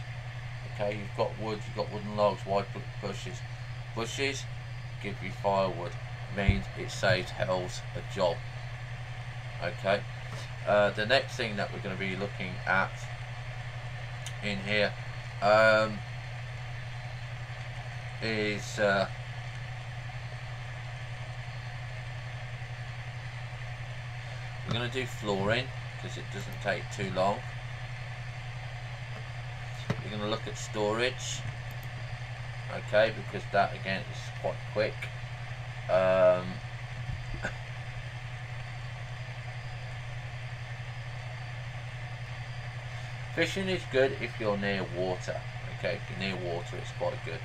Okay, you've got wood, you've got wooden logs, why put bushes? Bushes give you firewood, means it saves Hells a job. Okay, the next thing that we're going to be looking at in here is we're going to do flooring because it doesn't take too long. We're going to look at storage, okay, because that again is quite quick. Fishing is good if you're near water. Okay, if you're near water, it's quite good.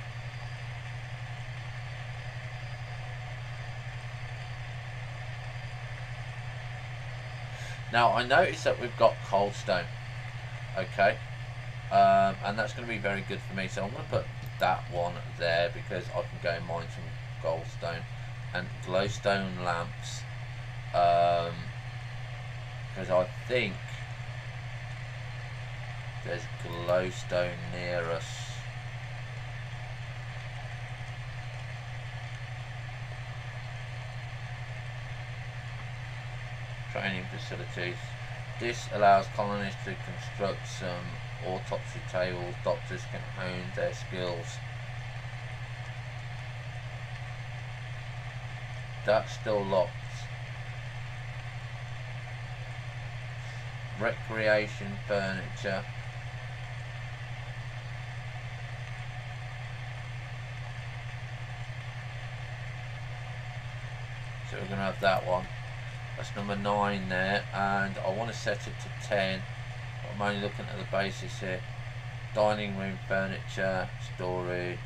Now I noticed that we've got cold stone. Okay. And that's going to be very good for me, so I'm going to put that one there because I can go and mine some goldstone and glowstone lamps, because I think there's glowstone near us. Training facilities. This allows colonists to construct some autopsy tables. Doctors can hone their skills. That's still locked. Recreation furniture. So we're going to have that one. That's number 9 there, and I want to set it to 10. I'm only looking at the basis here. Dining room furniture, storage,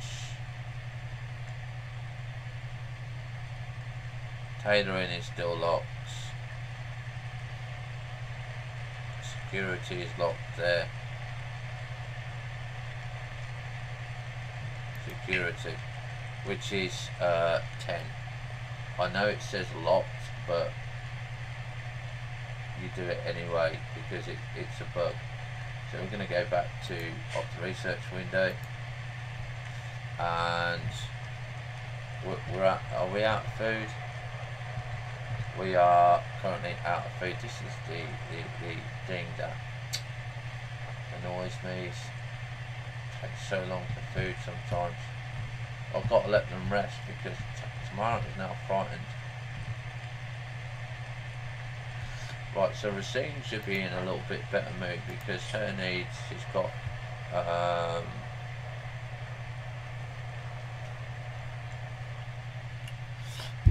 tailoring is still locked. Security is locked there. Security, which is 10. I know it says locked, but you do it anyway because it's a bug. So we're going to go back to the research window, and are we out of food? We are currently out of food. This is the thing that annoys me. It takes so long for food sometimes. I've got to let them rest because tomorrow is now frightened. Right, so Racine should be in a little bit better mood because her needs, she's got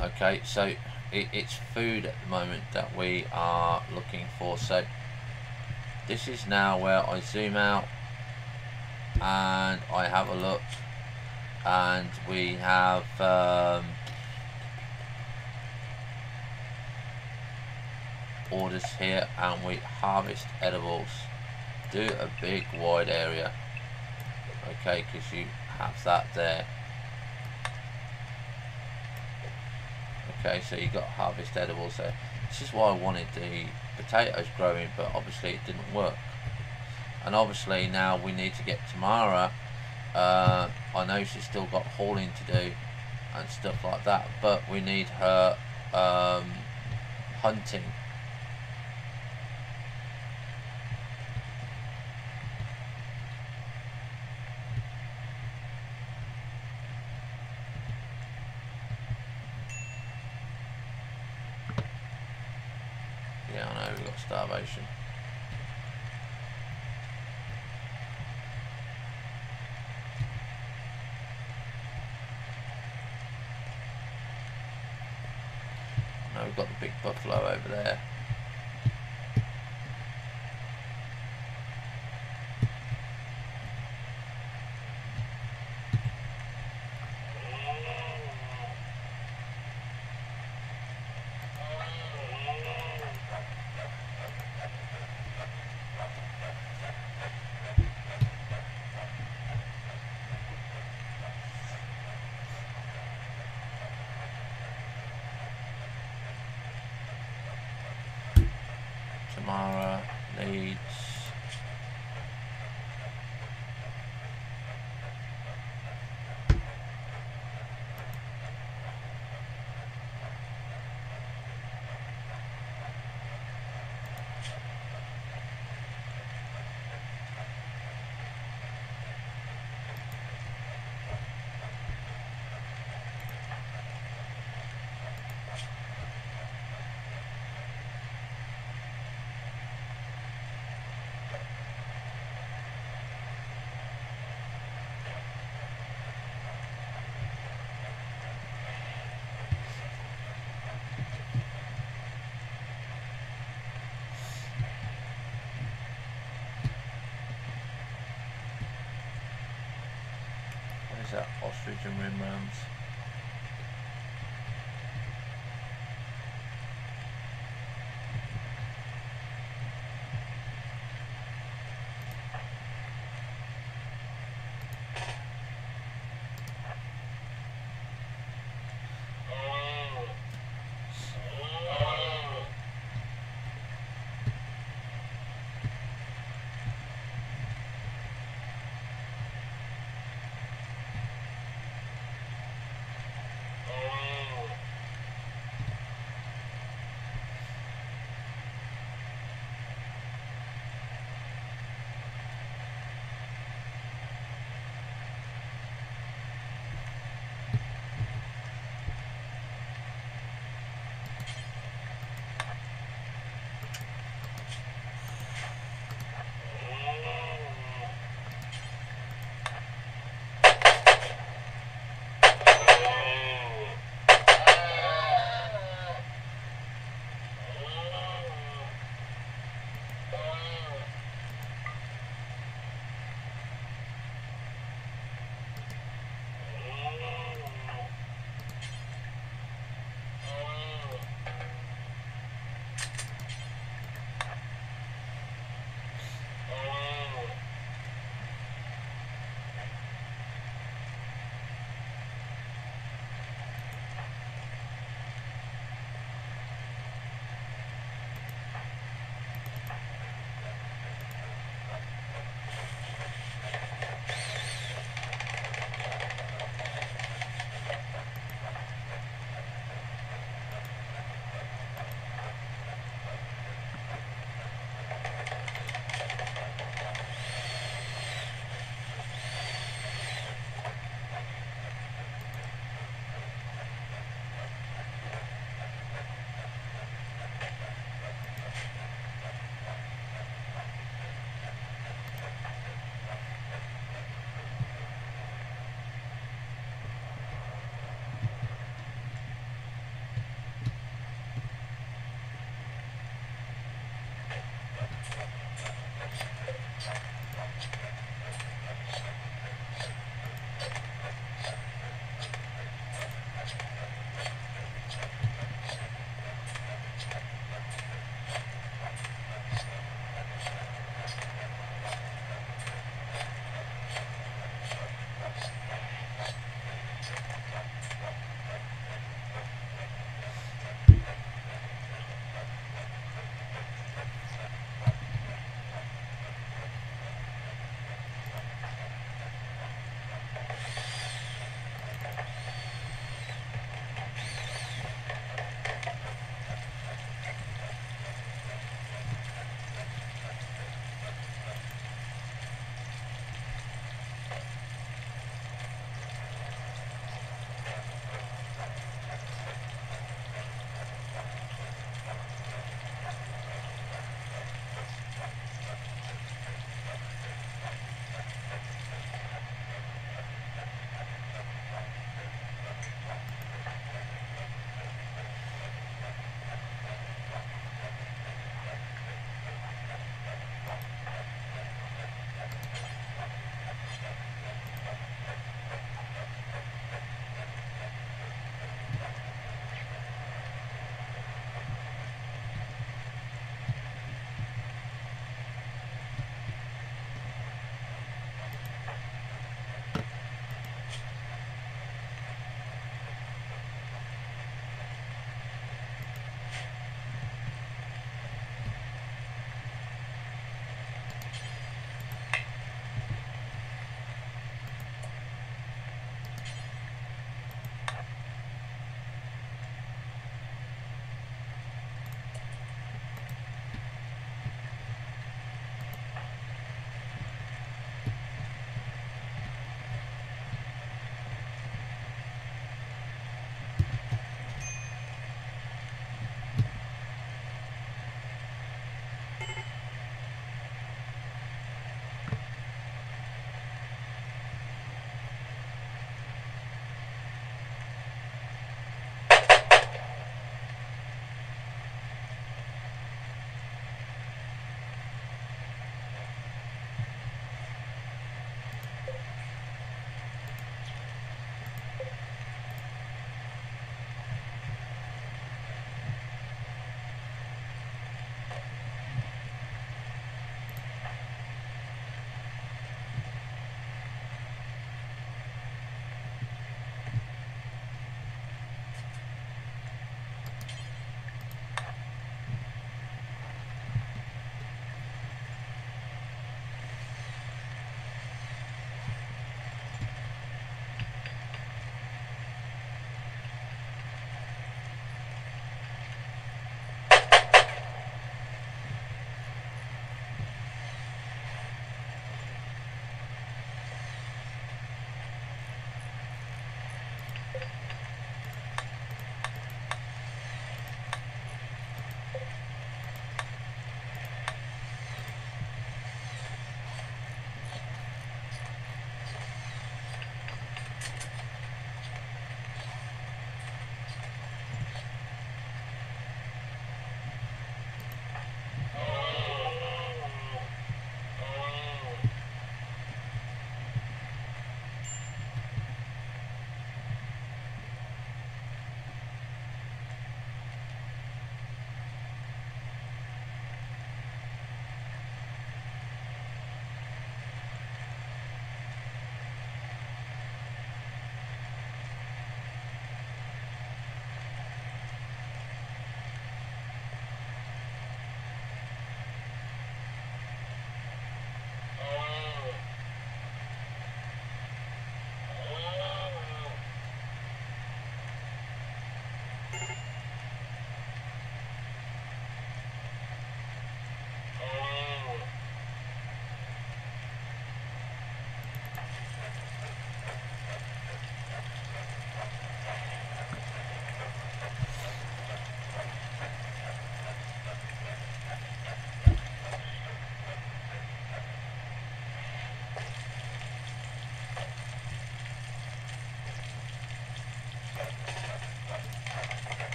okay, so it's food at the moment that we are looking for. So this is now where I zoom out and I have a look, and we have orders here, and we harvest edibles. Do a big wide area, okay, because you have that there. Okay, so you got harvest edibles there. This is why I wanted the potatoes growing, but obviously it didn't work. And obviously now we need to get Tamara. I know she's still got hauling to do and stuff like that, but we need her hunting. we got starvation. Now we've got the big buffalo over there. Tamara needs that ostrich and rimrounds.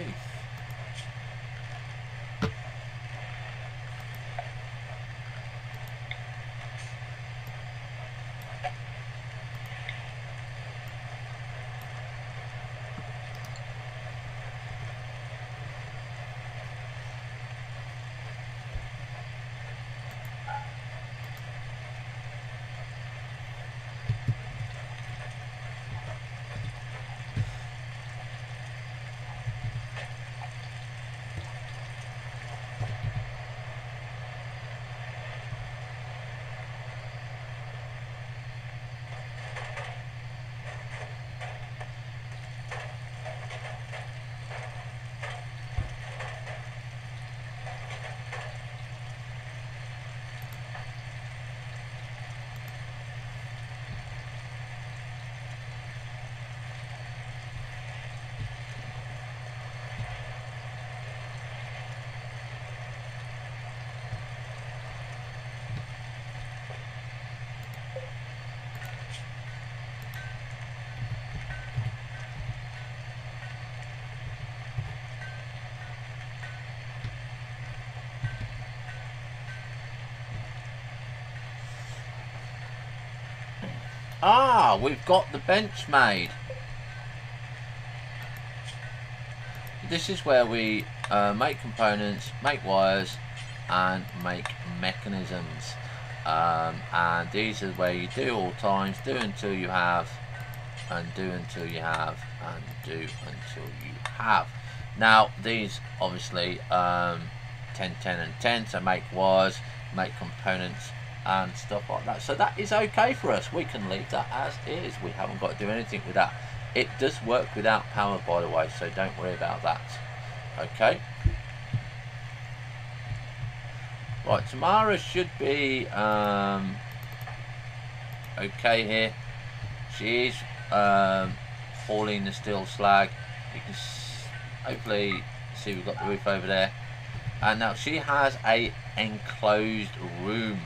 move. Ah, we've got the bench made. This is where we make components, make wires, and make mechanisms. And these are where you do all times, do until you have, and do until you have, and do until you have. Now, these obviously 10, 10, and 10, so make wires, make components, and stuff like that. So that is okay for us. We can leave that as is. We haven't got to do anything with that. It does work without power, by the way, so don't worry about that. Okay. Right, Tamara should be okay here. She is hauling the steel slag. You can hopefully see we've got the roof over there. And now she has a enclosed room.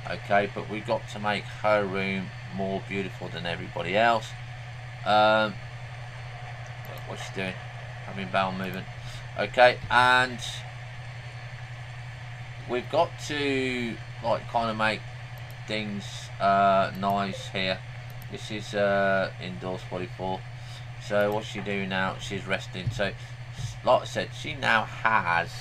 Okay, but we've got to make her room more beautiful than everybody else. What's she doing? Having bowel movement. Okay, and we've got to like kind of make things nice here. This is indoor 44. So what's she doing now? She's resting. So like I said, she now has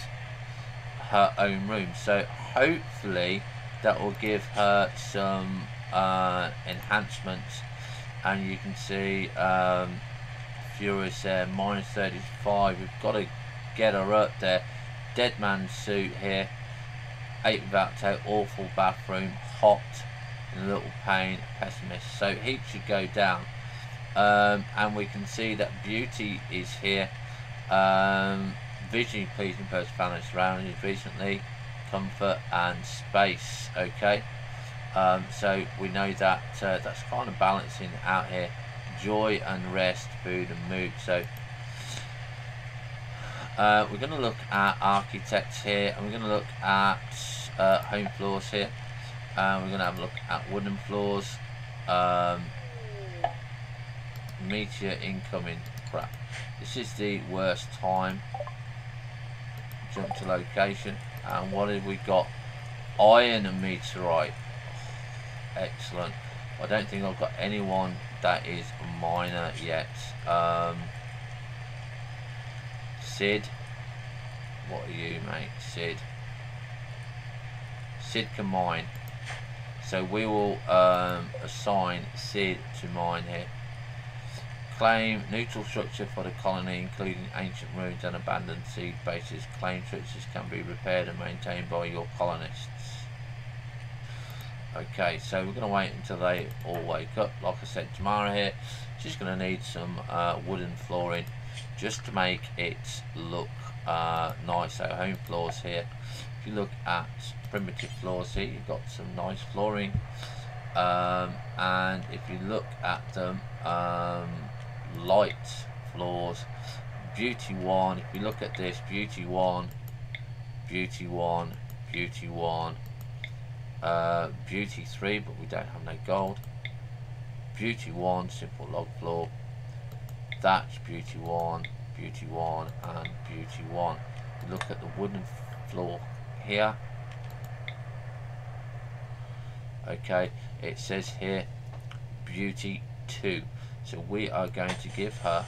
her own room. So hopefully that will give her some enhancements. And you can see Furious there, minus 35. We've got to get her up there. Dead man's suit here. 8 without tail, awful bathroom, hot, in a little pain, pessimist. So heat should go down. And we can see that beauty is here. Visually pleasing personality surroundings recently, comfort and space. Okay. So we know that that's kind of balancing out here. Joy and rest, food and mood. So we're going to look at architects here, and we're going to look at home floors here. We're going to have a look at wooden floors. Meteor incoming. Crap. This is the worst time. Jump to location. And what have we got? Iron and meteorite. Excellent. I don't think I've got anyone that is a miner yet. Sid. What are you, mate? Sid. Sid can mine. So we will assign Sid to mine here. Claim neutral structure for the colony, including ancient ruins and abandoned seed bases. Claim structures can be repaired and maintained by your colonists. Okay, so we're going to wait until they all wake up. Like I said, Tamara here, she's going to need some wooden flooring just to make it look nice. So home floors here. If you look at primitive floors here, you've got some nice flooring. And if you look at them, light floors, beauty 1. If you look at this, beauty 1, beauty 1, beauty 1. Beauty 3, but we don't have no gold. Beauty 1, simple log floor. That's beauty 1, beauty 1 and beauty 1. Look at the wooden floor here. Okay, it says here beauty 2, so we are going to give her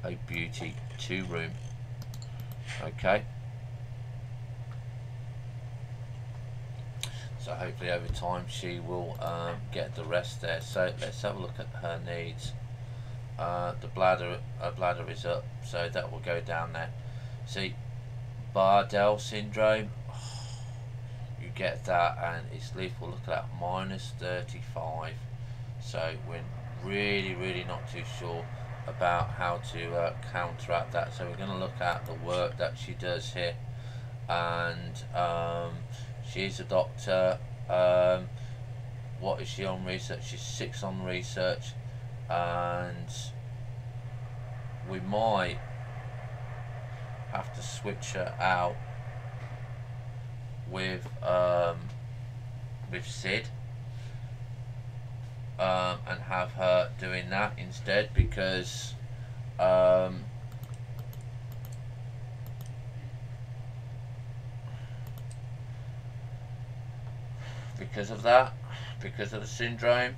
a beauty 2 room. Okay, so hopefully over time she will get the rest there. So let's have a look at her needs. The bladder, her bladder is up, so that will go down there. See, Bardell syndrome, you get that, and it's lethal. Look at that, -35. So we're really not too sure about how to counteract that. So we're going to look at the work that she does here, and she's a doctor. What is she on research? She's 6 on research, and we might have to switch her out with Sid, and have her doing that instead, because of that, because of the syndrome,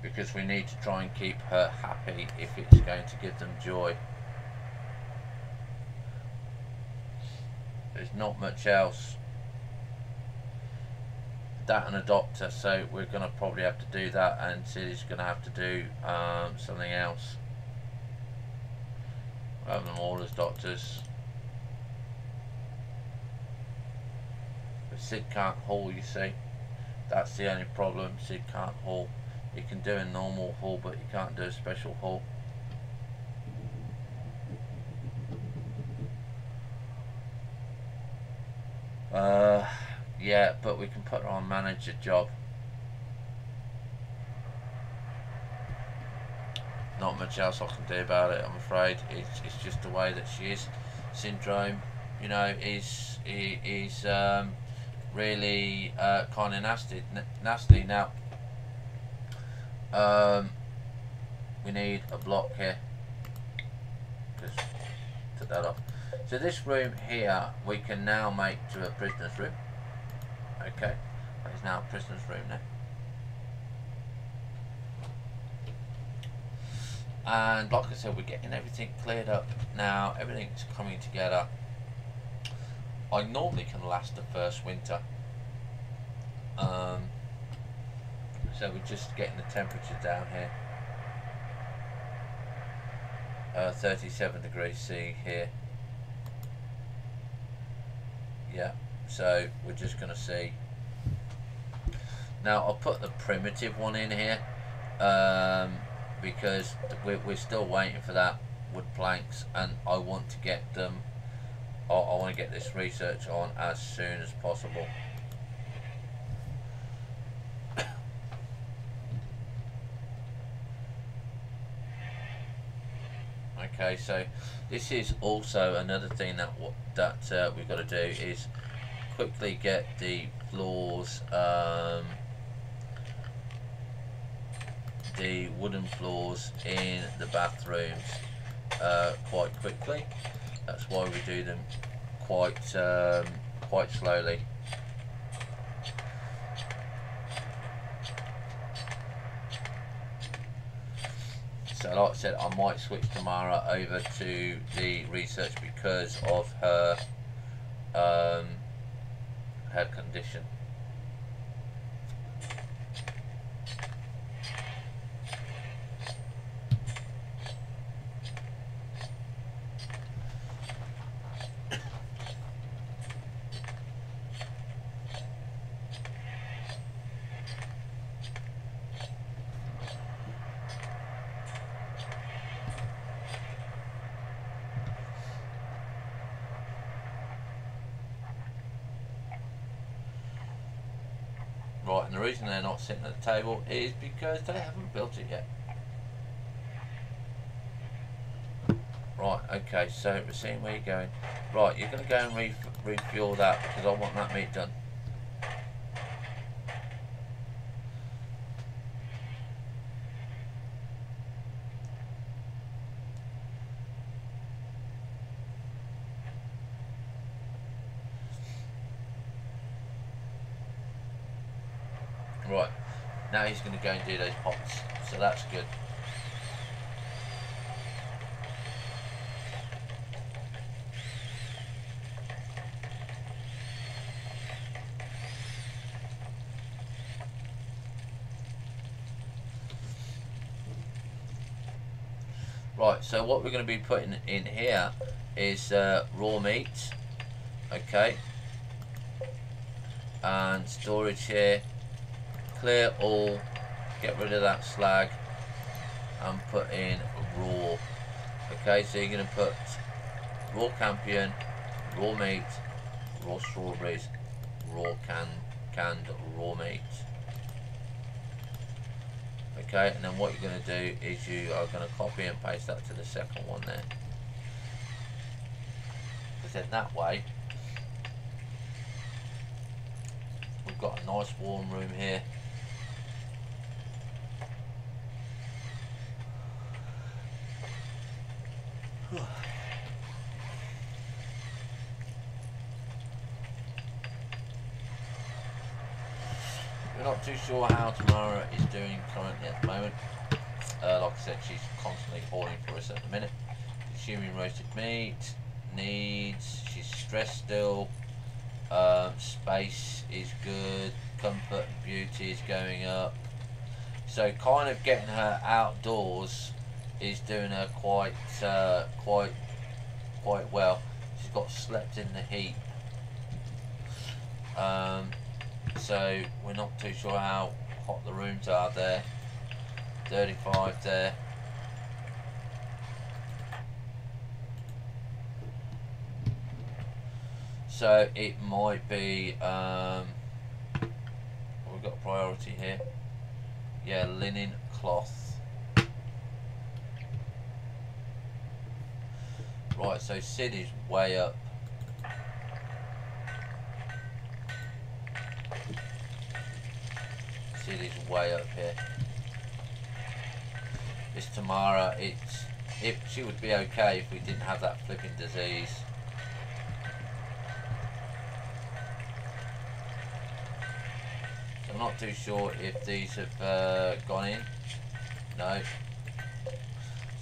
because we need to try and keep her happy if it's going to give them joy. There's not much else. That and a doctor, so we're going to probably have to do that, and Sid's going to have to do something else. I have them all as doctors. But Sid can't haul, you see. That's the only problem. Sid can't haul. He can do a normal haul, but he can't do a special haul. Yeah, but we can put her on manager job. Not much else I can do about it, I'm afraid. It's just the way that she is. Syndrome, you know, is really kind of nasty. Now, we need a block here. Just took that off. So this room here we can now make to a prisoner's room. Okay, it's now a prisoner's room now. And like I said, we're getting everything cleared up now. Everything's coming together. I normally can last the first winter. So we're just getting the temperature down here. 37 degrees C here. Yeah, so we're just going to see. Now I'll put the primitive one in here, because we're still waiting for that wood planks, and I want to get them. I want to get this research on as soon as possible. Okay, so this is also another thing that we've got to do is quickly get the floors, the wooden floors in the bathrooms quite quickly. That's why we do them quite slowly. So like I said, I might switch Tamara over to the research because of her condition. Right, and the reason they're not sitting at the table is because they haven't built it yet. Right, okay, so we're seeing where you're going. Right, you're going to go and refuel that because I want that meat done. Right, now he's going to go and do those pots, so that's good. Right, so what we're going to be putting in here is raw meat, okay, and storage here. Clear all, get rid of that slag, and put in raw. Okay, so you're going to put raw campion, raw meat, raw strawberries, raw canned raw meat. Okay, and then what you're going to do is you are going to copy and paste that to the second one there. Because then that way, we've got a nice warm room here. We're not too sure how Tamara is doing currently at the moment. Like I said, she's constantly hauling for us at the minute. Consuming roasted meat, needs, she's stressed still, space is good, comfort and beauty is going up. So kind of getting her outdoors is doing her quite well. She's got slept in the heat. So we're not too sure how hot the rooms are there. 35 there. So it might be we've got priority here. Yeah, linen cloth. Right, so Sid is way up. Sid is way up here. This Tamara, she would be okay if we didn't have that flipping disease. So I'm not too sure if these have gone in. No.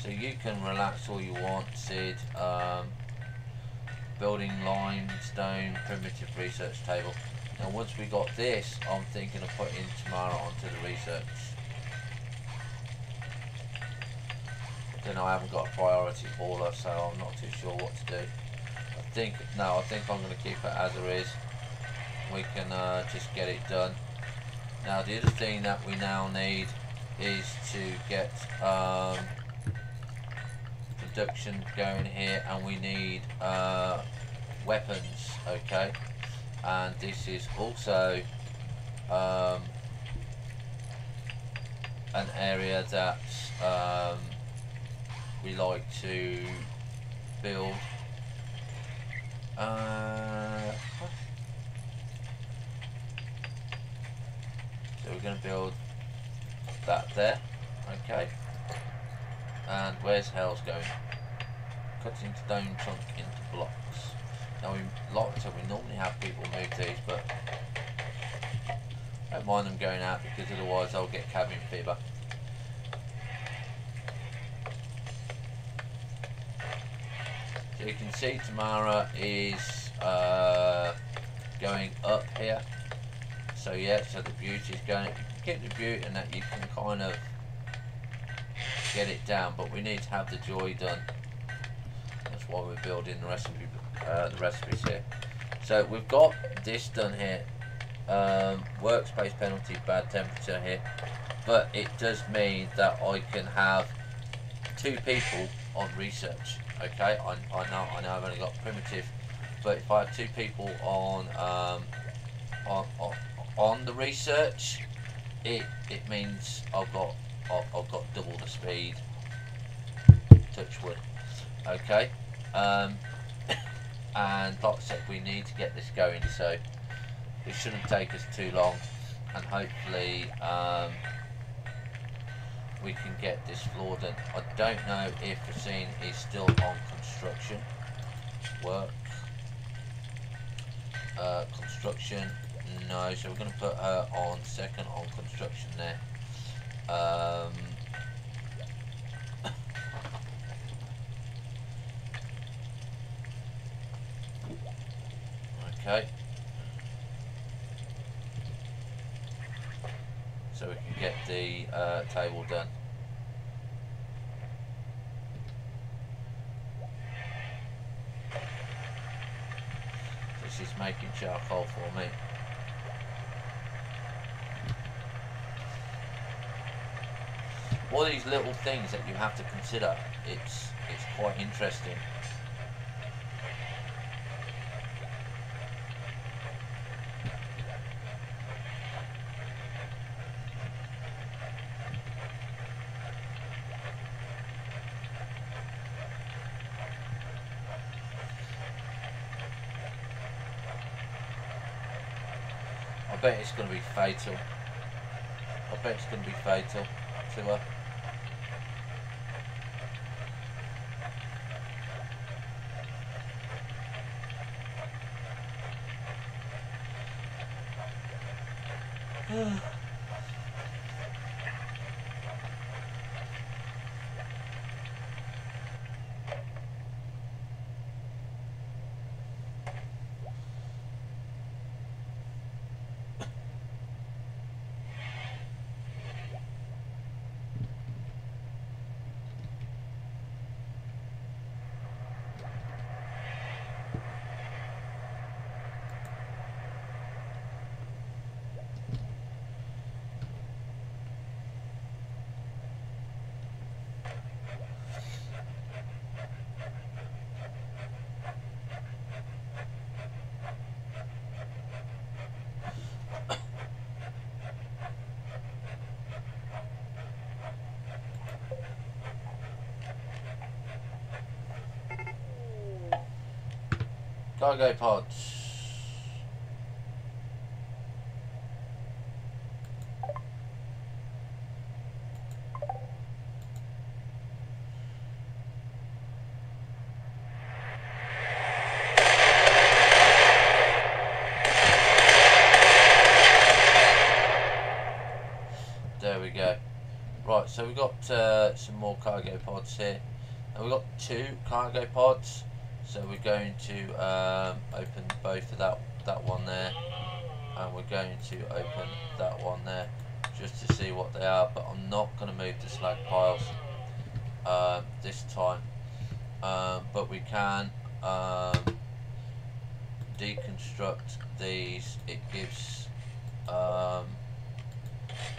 So you can relax all you want, Sid. Building limestone primitive research table. Now once we got this, I'm thinking of putting Tamara onto the research. But then I haven't got a priority hauler, so I'm not too sure what to do. I think I'm going to keep it as it is. We can just get it done. Now the other thing that we now need is to get production going here, and we need weapons, okay, and this is also an area that we like to build. So we're going to build that there, okay. And where's Hell's going? Cutting stone chunk into blocks. Now like I said, we normally have people move these, but I don't mind them going out because otherwise I'll get cabin fever. So you can see Tamara is going up here. So yeah, so the beauty is going. You can keep the beauty and that you can kind of get it down, but we need to have the joy done. That's why we're building the recipes here. So we've got this done here. Workspace penalty, bad temperature here, but it does mean that I can have 2 people on research. Okay, I know I've only got primitive, but if I have 2 people on the research, it means I've got double the speed. Touch wood. Okay, and like I said, we need to get this going, so it shouldn't take us too long, and hopefully we can get this floor done. I don't know if the scene is still on construction work. Construction, No, so we're going to put her on second on construction there. Okay. So we can get the table done. This is making charcoal for me. All these little things that you have to consider, it's quite interesting. I bet it's going to be fatal. I bet it's going to be fatal to her. Cargo pods. There we go. Right, so we've got some more cargo pods here, and we've got 2 cargo pods. So we're going to open both of that one there, and we're going to open that one there, just to see what they are. But I'm not going to move the slag piles this time, but we can deconstruct these. It gives the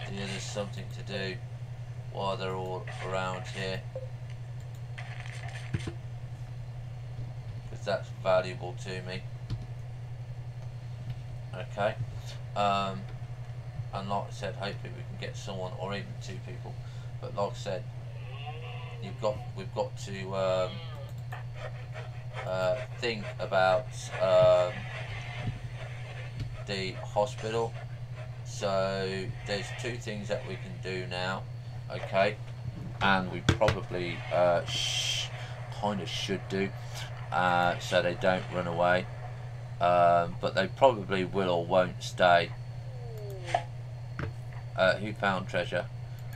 others something to do while they're all around here, because that's valuable to me. Okay, and like I said, hopefully we can get someone, or even 2 people. But like I said, we've got to think about the hospital. So there's 2 things that we can do now, okay, and we probably kind of should do, so they don't run away, but they probably will or won't stay. Who found treasure?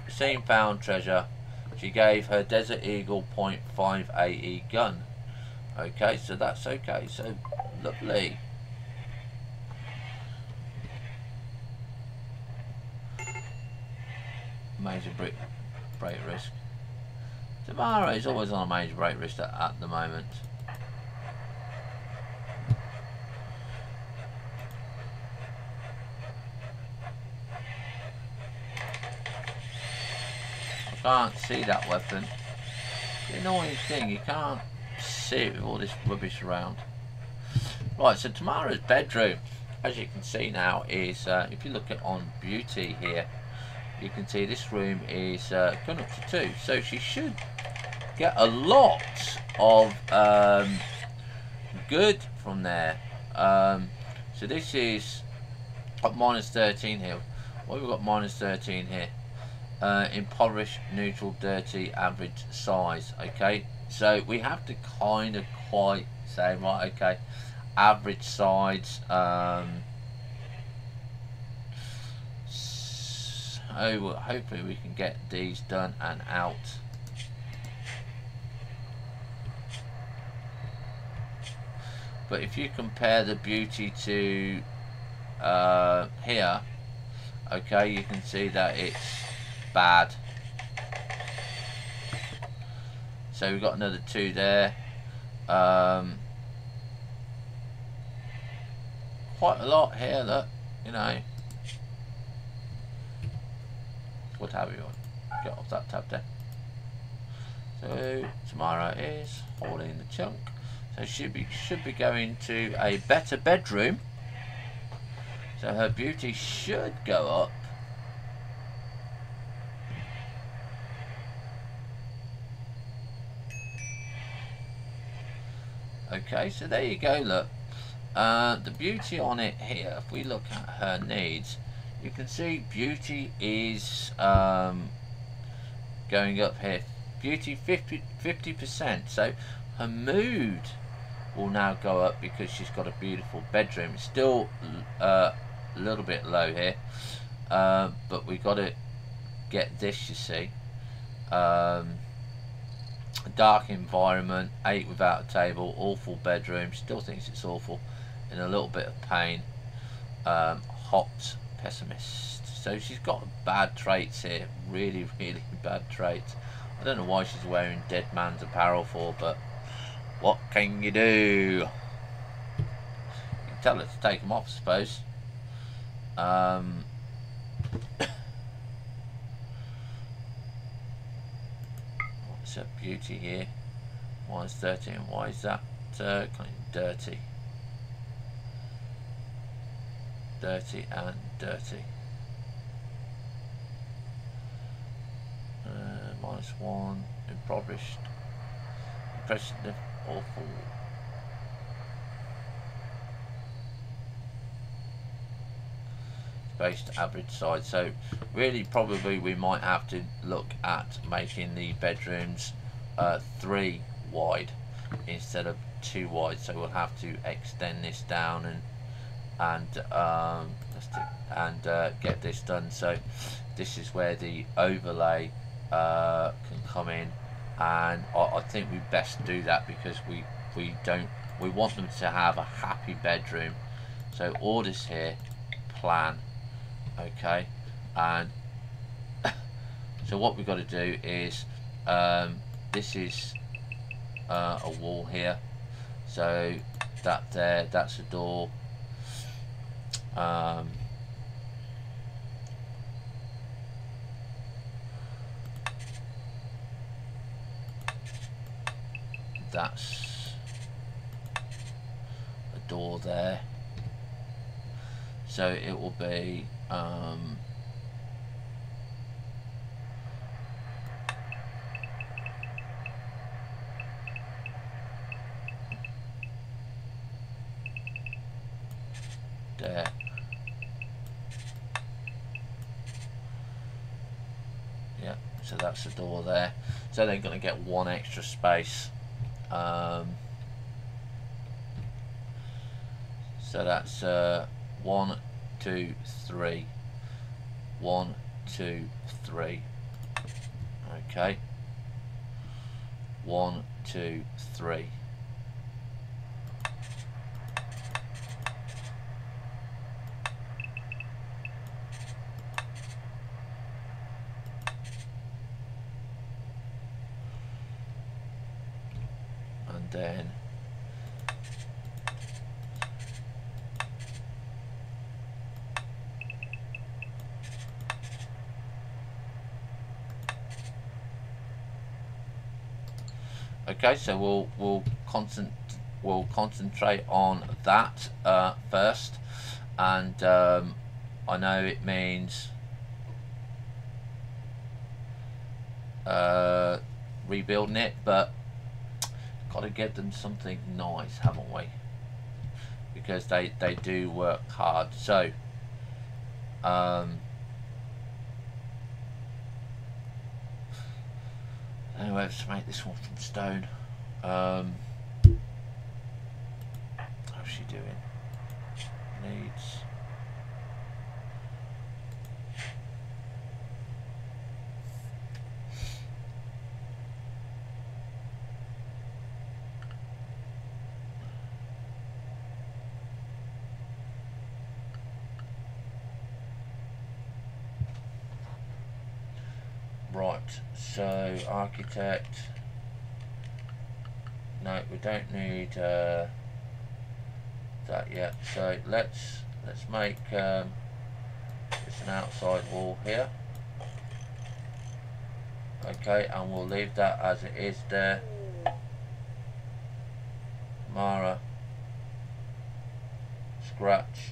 Christine found treasure. She gave her Desert Eagle .5 AE gun. Okay, so that's okay. So lovely. Major break risk. Tamara is always on a major break risk at the moment. I can't see that weapon. The annoying thing, you can't see it with all this rubbish around. Right, so Tamara's bedroom, as you can see now, is if you look at on beauty here, you can see this room is gone up to 2, so she should get a lot of good from there. So this is at -13 here. What have we got? -13 here. Impoverished, neutral, dirty, average size. Okay, so we have to kind of quite say, right, okay, average size. So hopefully we can get these done and out. But if you compare the beauty to here, okay, you can see that it's bad. So we've got another 2 there. Quite a lot here, look, you know. What have you on? Get off that tab there. So Tamara is holding the chunk. So should be going to a better bedroom. So her beauty should go up. Okay, so there you go, look. The beauty on it here, if we look at her needs, you can see beauty is going up here. Beauty 50%. So her mood will now go up because she's got a beautiful bedroom. It's still a little bit low here, but we got to get this, you see. Dark environment, 8 without a table, awful bedroom, still thinks it's awful, in a little bit of pain, hot, pessimist. So she's got bad traits here, really bad traits. I don't know why she's wearing dead man's apparel for, but what can you do? You can tell her to take them off, I suppose. What's her beauty here? Why is 13? Why is that kind of dirty? Dirty and dirty. -1, impoverished, impressive, awful. Based average size. So really probably we might have to look at making the bedrooms 3 wide instead of 2 wide. So we'll have to extend this down and get this done. So this is where the overlay can come in, and I think we best do that because we want them to have a happy bedroom. So orders here, plan, okay, and so what we've got to do is this is a wall here, so that there, that's a door. That's a door there, so it will be there. Yeah, so that's the door there, so they're going to get 1 extra space. So that's 1, 2, 3, 1, 2, 3. Okay, 1, 2, 3. And then okay, so we'll concentrate on that first, and I know it means rebuilding it, but got to give them something nice, haven't we? Because they do work hard. So anyway, let's make this one from stone. How's she doing? Needs Right, so architect. No, we don't need that yet. So let's make it's an outside wall here. Okay, and we'll leave that as it is there. Mara, scratch.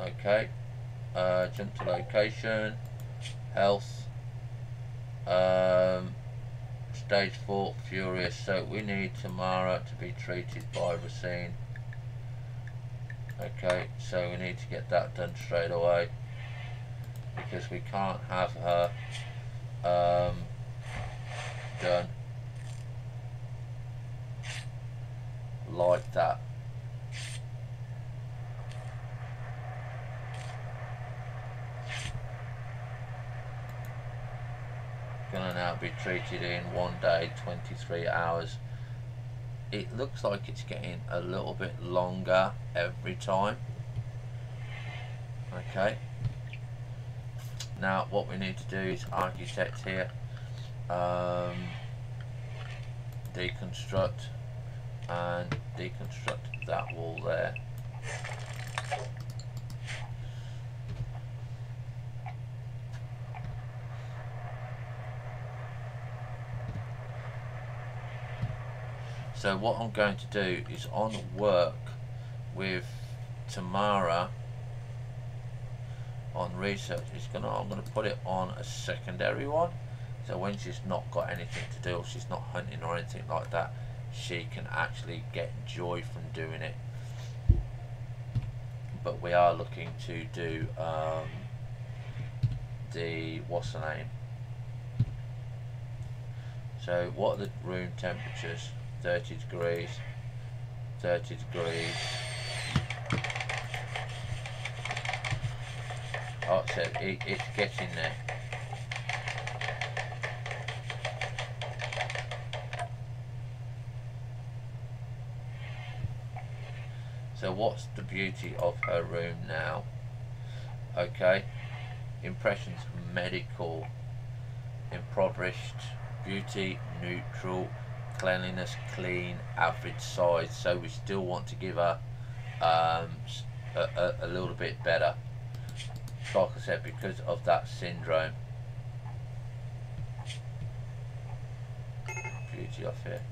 Okay, jump to location, health, stage 4, furious. So we need Tamara to be treated by Racine. Okay, so we need to get that done straight away, because we can't have her done like that. Gonna now be treated in 1 day, 23 hours. It looks like it's getting a little bit longer every time. Okay, now what we need to do is architect here, deconstruct and deconstruct that wall there. So what I'm going to do is on work with Tamara on research, I'm going to put it on a secondary one, so when she's not got anything to do, or she's not hunting or anything like that, she can actually get joy from doing it. But we are looking to do the what's the name. So what are the room temperatures? 30 degrees, 30 degrees. Oh, so it's getting there. So what's the beauty of her room now? Okay, impressions medical, impoverished, beauty neutral, cleanliness clean, average size. So we still want to give her a little bit better, like I said, because of that syndrome. Beauty off here,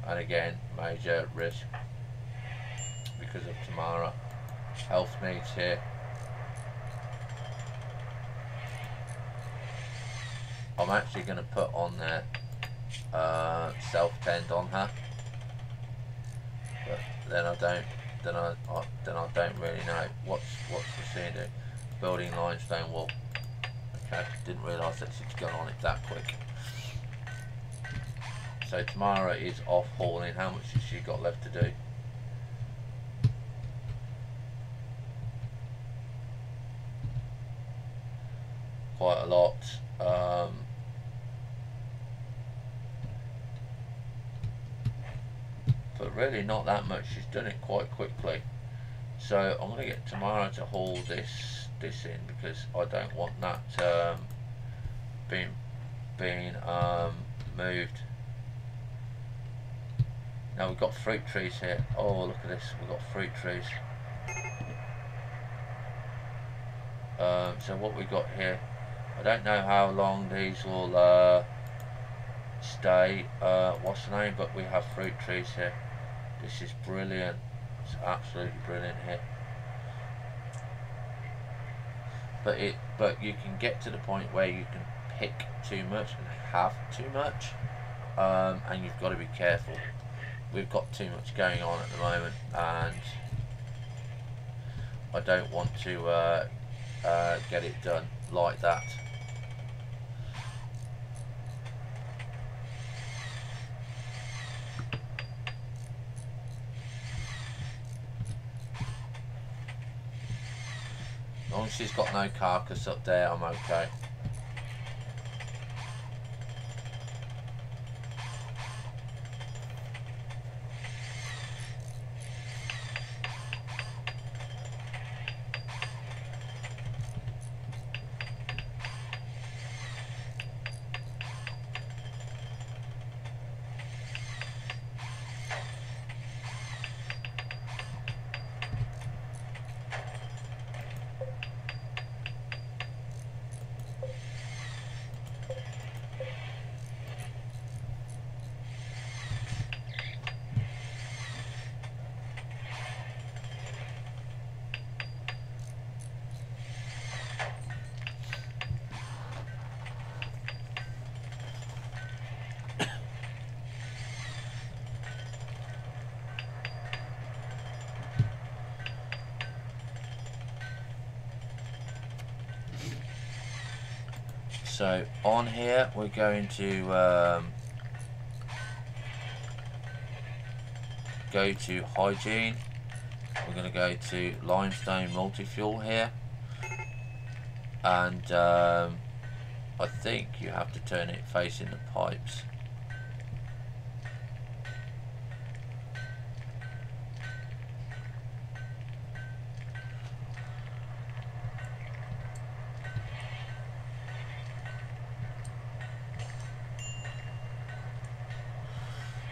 and again major risk because of Tamara. Health needs here. I'm actually going to put on there self-tend on her, but then I don't really know what's the scene do. Building limestone wall. Okay, didn't realise that she's gone on it that quick. So Tamara is off hauling. How much has she got left to do? Quite a lot. But really not that much. She's done it quite quickly. So I'm going to get Tamara to haul this in, because I don't want that being moved. Now we've got fruit trees here. Oh, look at this. We've got fruit trees. So what we got here, I don't know how long these will stay. What's the name? But we have fruit trees here. This is brilliant. It's absolutely brilliant here. But you can get to the point where you can pick too much and have too much, and you've got to be careful. We've got too much going on at the moment, and I don't want to get it done like that. As long as she's got no carcass up there, I'm okay. So on here we're going to go to hygiene. We're going to go to limestone multi-fuel here, and I think you have to turn it facing the pipes.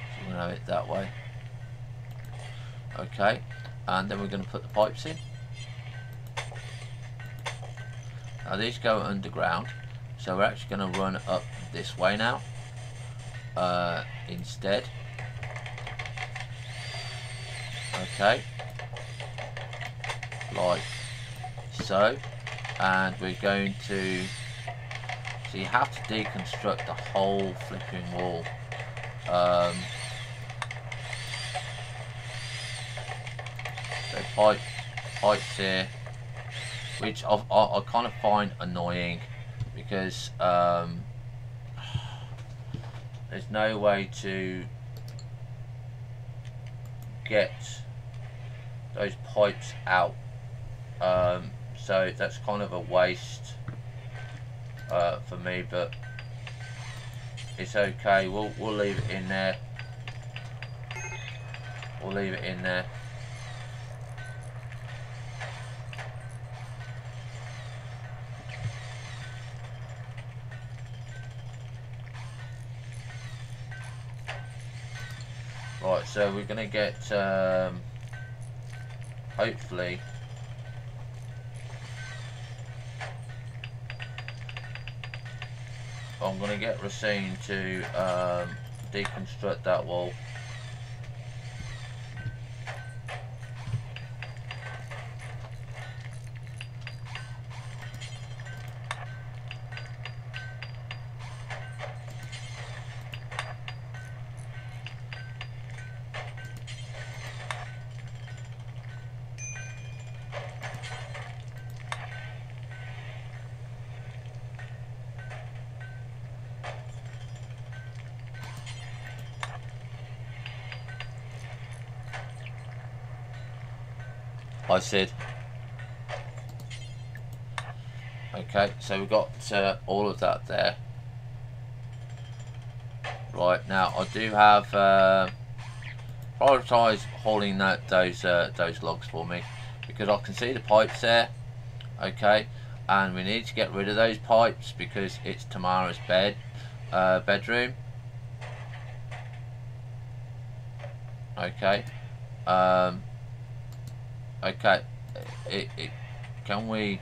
So we're going to have it that way. Okay, and then we're going to put the pipes in. Now these go underground, so we're actually going to run up this way now instead. Okay, like so, and we're going to, so you have to deconstruct the whole flipping wall. So pipes here, which I kind of find annoying because there's no way to get those pipes out, so that's kind of a waste for me, but it's okay. We'll leave it in there. We'll leave it in there. Right, so we're going to get, hopefully, I'm going to get Racine to deconstruct that wall. I said. Okay, so we've got all of that there. Right, now I do have prioritise hauling those logs for me, because I can see the pipes there. Okay, and we need to get rid of those pipes because it's Tamara's bedroom. Okay. Okay, can we,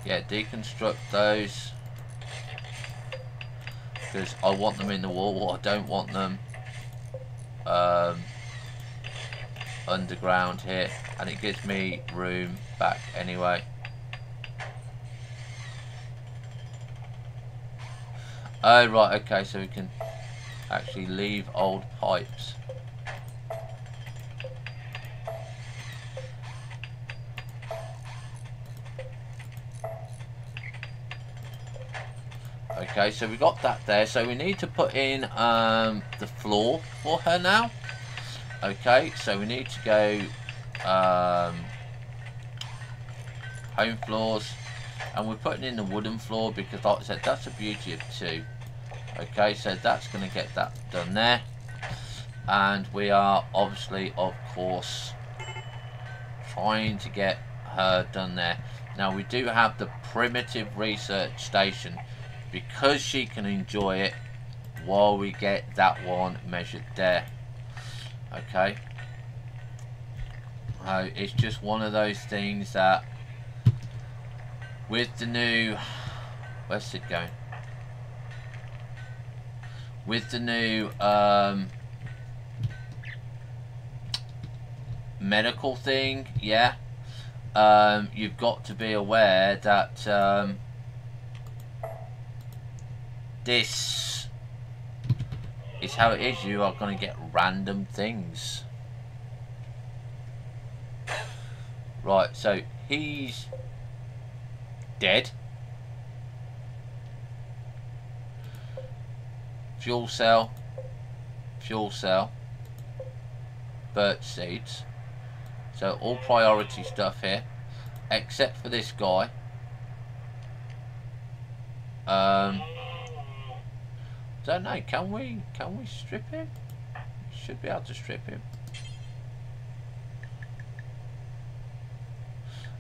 yeah, deconstruct those, because I want them in the wall. I don't want them underground here, and it gives me room back anyway. Oh right, okay, so we can actually leave old pipes. Okay, so we got that there. So we need to put in the floor for her now. Okay, so we need to go home floors, and we're putting in the wooden floor because, like I said, that's the beauty of two. Okay, so that's going to get that done there, and we are obviously, of course, trying to get her done there. Now we do have the primitive research station, because she can enjoy it while we get that one measured there. Okay, it's just one of those things that with the new, where's it going, with the new medical thing, yeah, you've got to be aware that this is how it is. You are going to get random things. Right, so he's dead. fuel cell, fuel cell, birch seeds. So all priority stuff here, except for this guy. Don't know. Can we strip him? Should be able to strip him.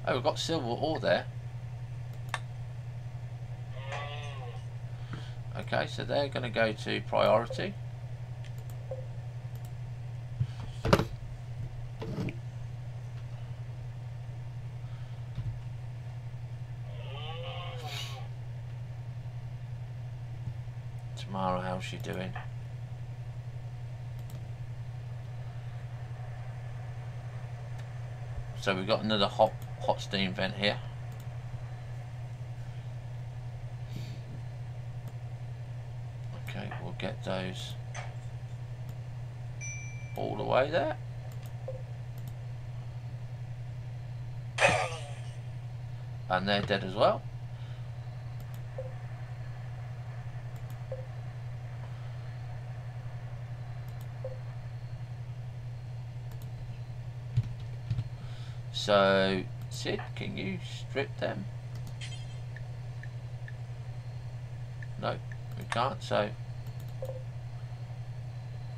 Oh, we've got silver ore there. Okay, so they're going to go to priority. Tamara, how's she doing? So we've got another hot steam vent here. Okay, we'll get those all the way there. And they're dead as well. So, Sid, can you strip them? No, we can't. So,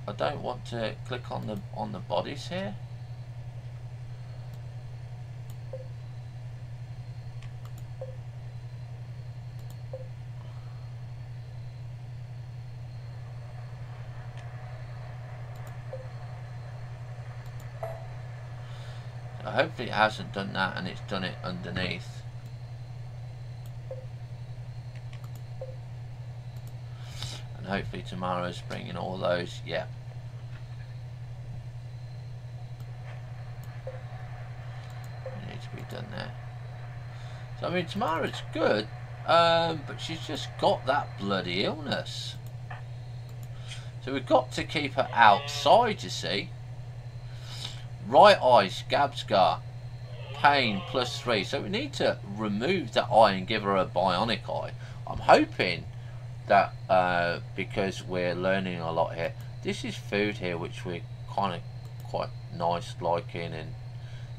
I don't want to click on the bodies here. Hopefully it hasn't done that and it's done it underneath. And hopefully tomorrow's bringing all those. Yeah. Need to be done there. So I mean tomorrow's good, but she's just got that bloody illness. So we've got to keep her outside, you see. Right eye, scab scar, pain +3. So we need to remove that eye and give her a bionic eye. I'm hoping that because we're learning a lot here, this is food here which we're kind of quite nice liking and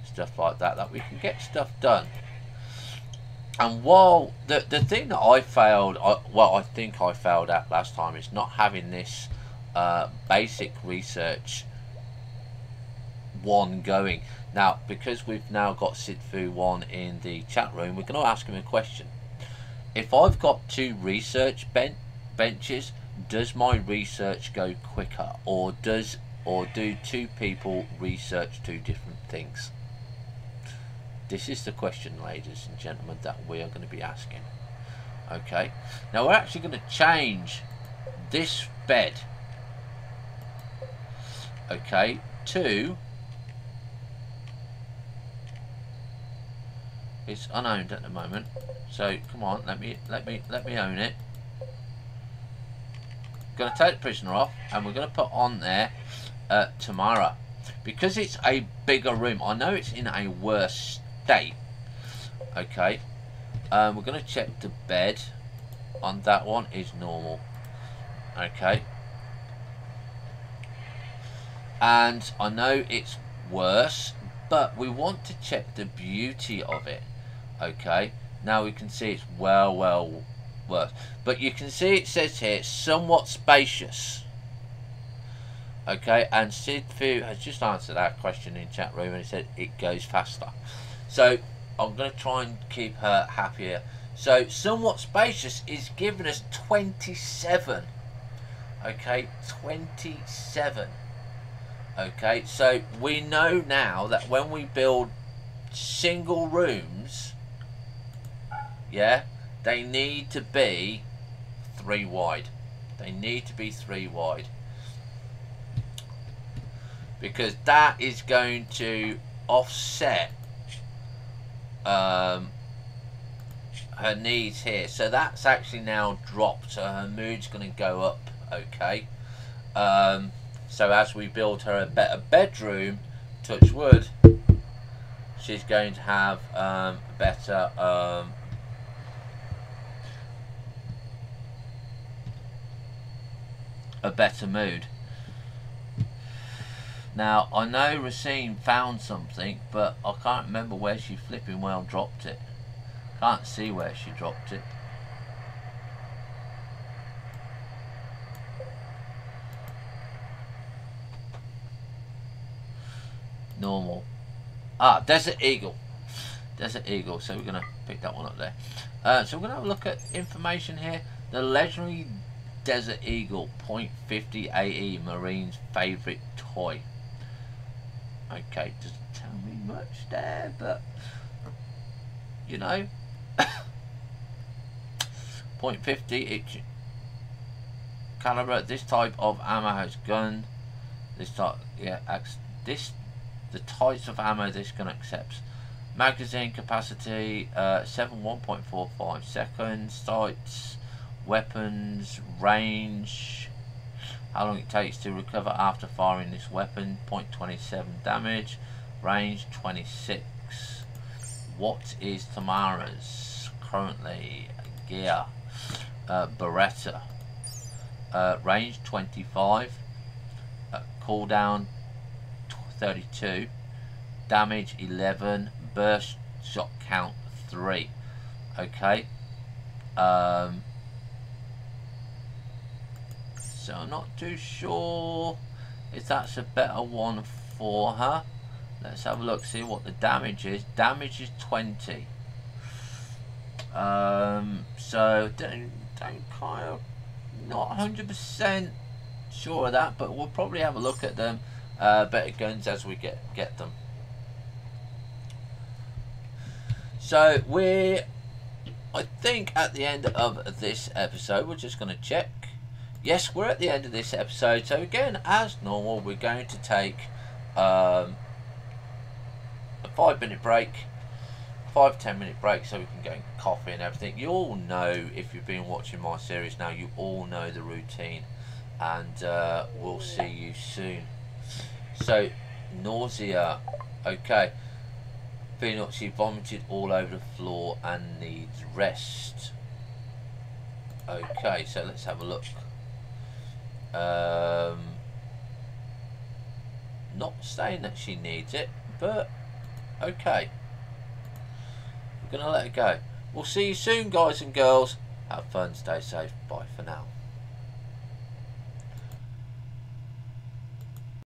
stuff like that, that we can get stuff done. And while the thing that I failed, well, I think I failed at last time, is not having this basic research one going. Now, because we've now got Sidfu1 in the chat room, we're going to ask him a question. If I've got 2 research benches, does my research go quicker, or do 2 people research 2 different things? This is the question, ladies and gentlemen, that we are going to be asking. Okay, now we're actually going to change this bed, okay, to, it's unowned at the moment, so come on, let me own it. Going to take the prisoner off, and we're going to put on there Tamara, because it's a bigger room. I know it's in a worse state. Okay, we're going to check the bed on that one is normal. Okay, and I know it's worse, but we want to check the beauty of it. Okay, now we can see it's well worse, but you can see it says here somewhat spacious. Okay, and Sidfu has just answered that question in chat room, and he said it goes faster. So I'm going to try and keep her happier. So somewhat spacious is giving us 27. Okay, 27. Okay, so we know now that when we build single rooms, yeah, they need to be 3 wide. They need to be 3 wide, because that is going to offset her needs here. So that's actually now dropped, so her mood's going to go up. Okay, so as we build her a better bedroom, touch wood, she's going to have better a better mood. Now, I know Racine found something, but I can't remember where she flipping well dropped it. Can't see where she dropped it. Normal. Ah, Desert Eagle. Desert Eagle, so we're going to pick that one up there. So we're going to have a look at information here. The legendary Desert Eagle .50 AE Marine's favourite toy. Okay, doesn't tell me much there, but you know, .50 each caliber. This type of ammo has gun. This type, yeah, the types of ammo this gun accepts. Magazine capacity 1.45 seconds. Sights, weapons, range. How long it takes to recover after firing this weapon, 0.27 damage, range 26. What is Tamara's currently gear? Beretta, range 25, cooldown 32, damage 11, burst shot count 3. Okay. So I'm not too sure if that's a better one for her. Let's have a look, see what the damage is. Damage is 20. So don't kind of, not 100% sure of that, but we'll probably have a look at them better guns as we get them. So I think at the end of this episode, we're just going to check. Yes, we're at the end of this episode. So again, as normal, we're going to take a 5-minute break, 5-10 minute break, so we can get coffee and everything. You all know, if you've been watching my series now, you all know the routine, and we'll see you soon. So, nausea. Okay. Feeling like she vomited all over the floor and needs rest. Okay, so let's have a look. Not saying that she needs it, but okay. We're gonna let it go. We'll see you soon, guys and girls. Have fun, stay safe. Bye for now.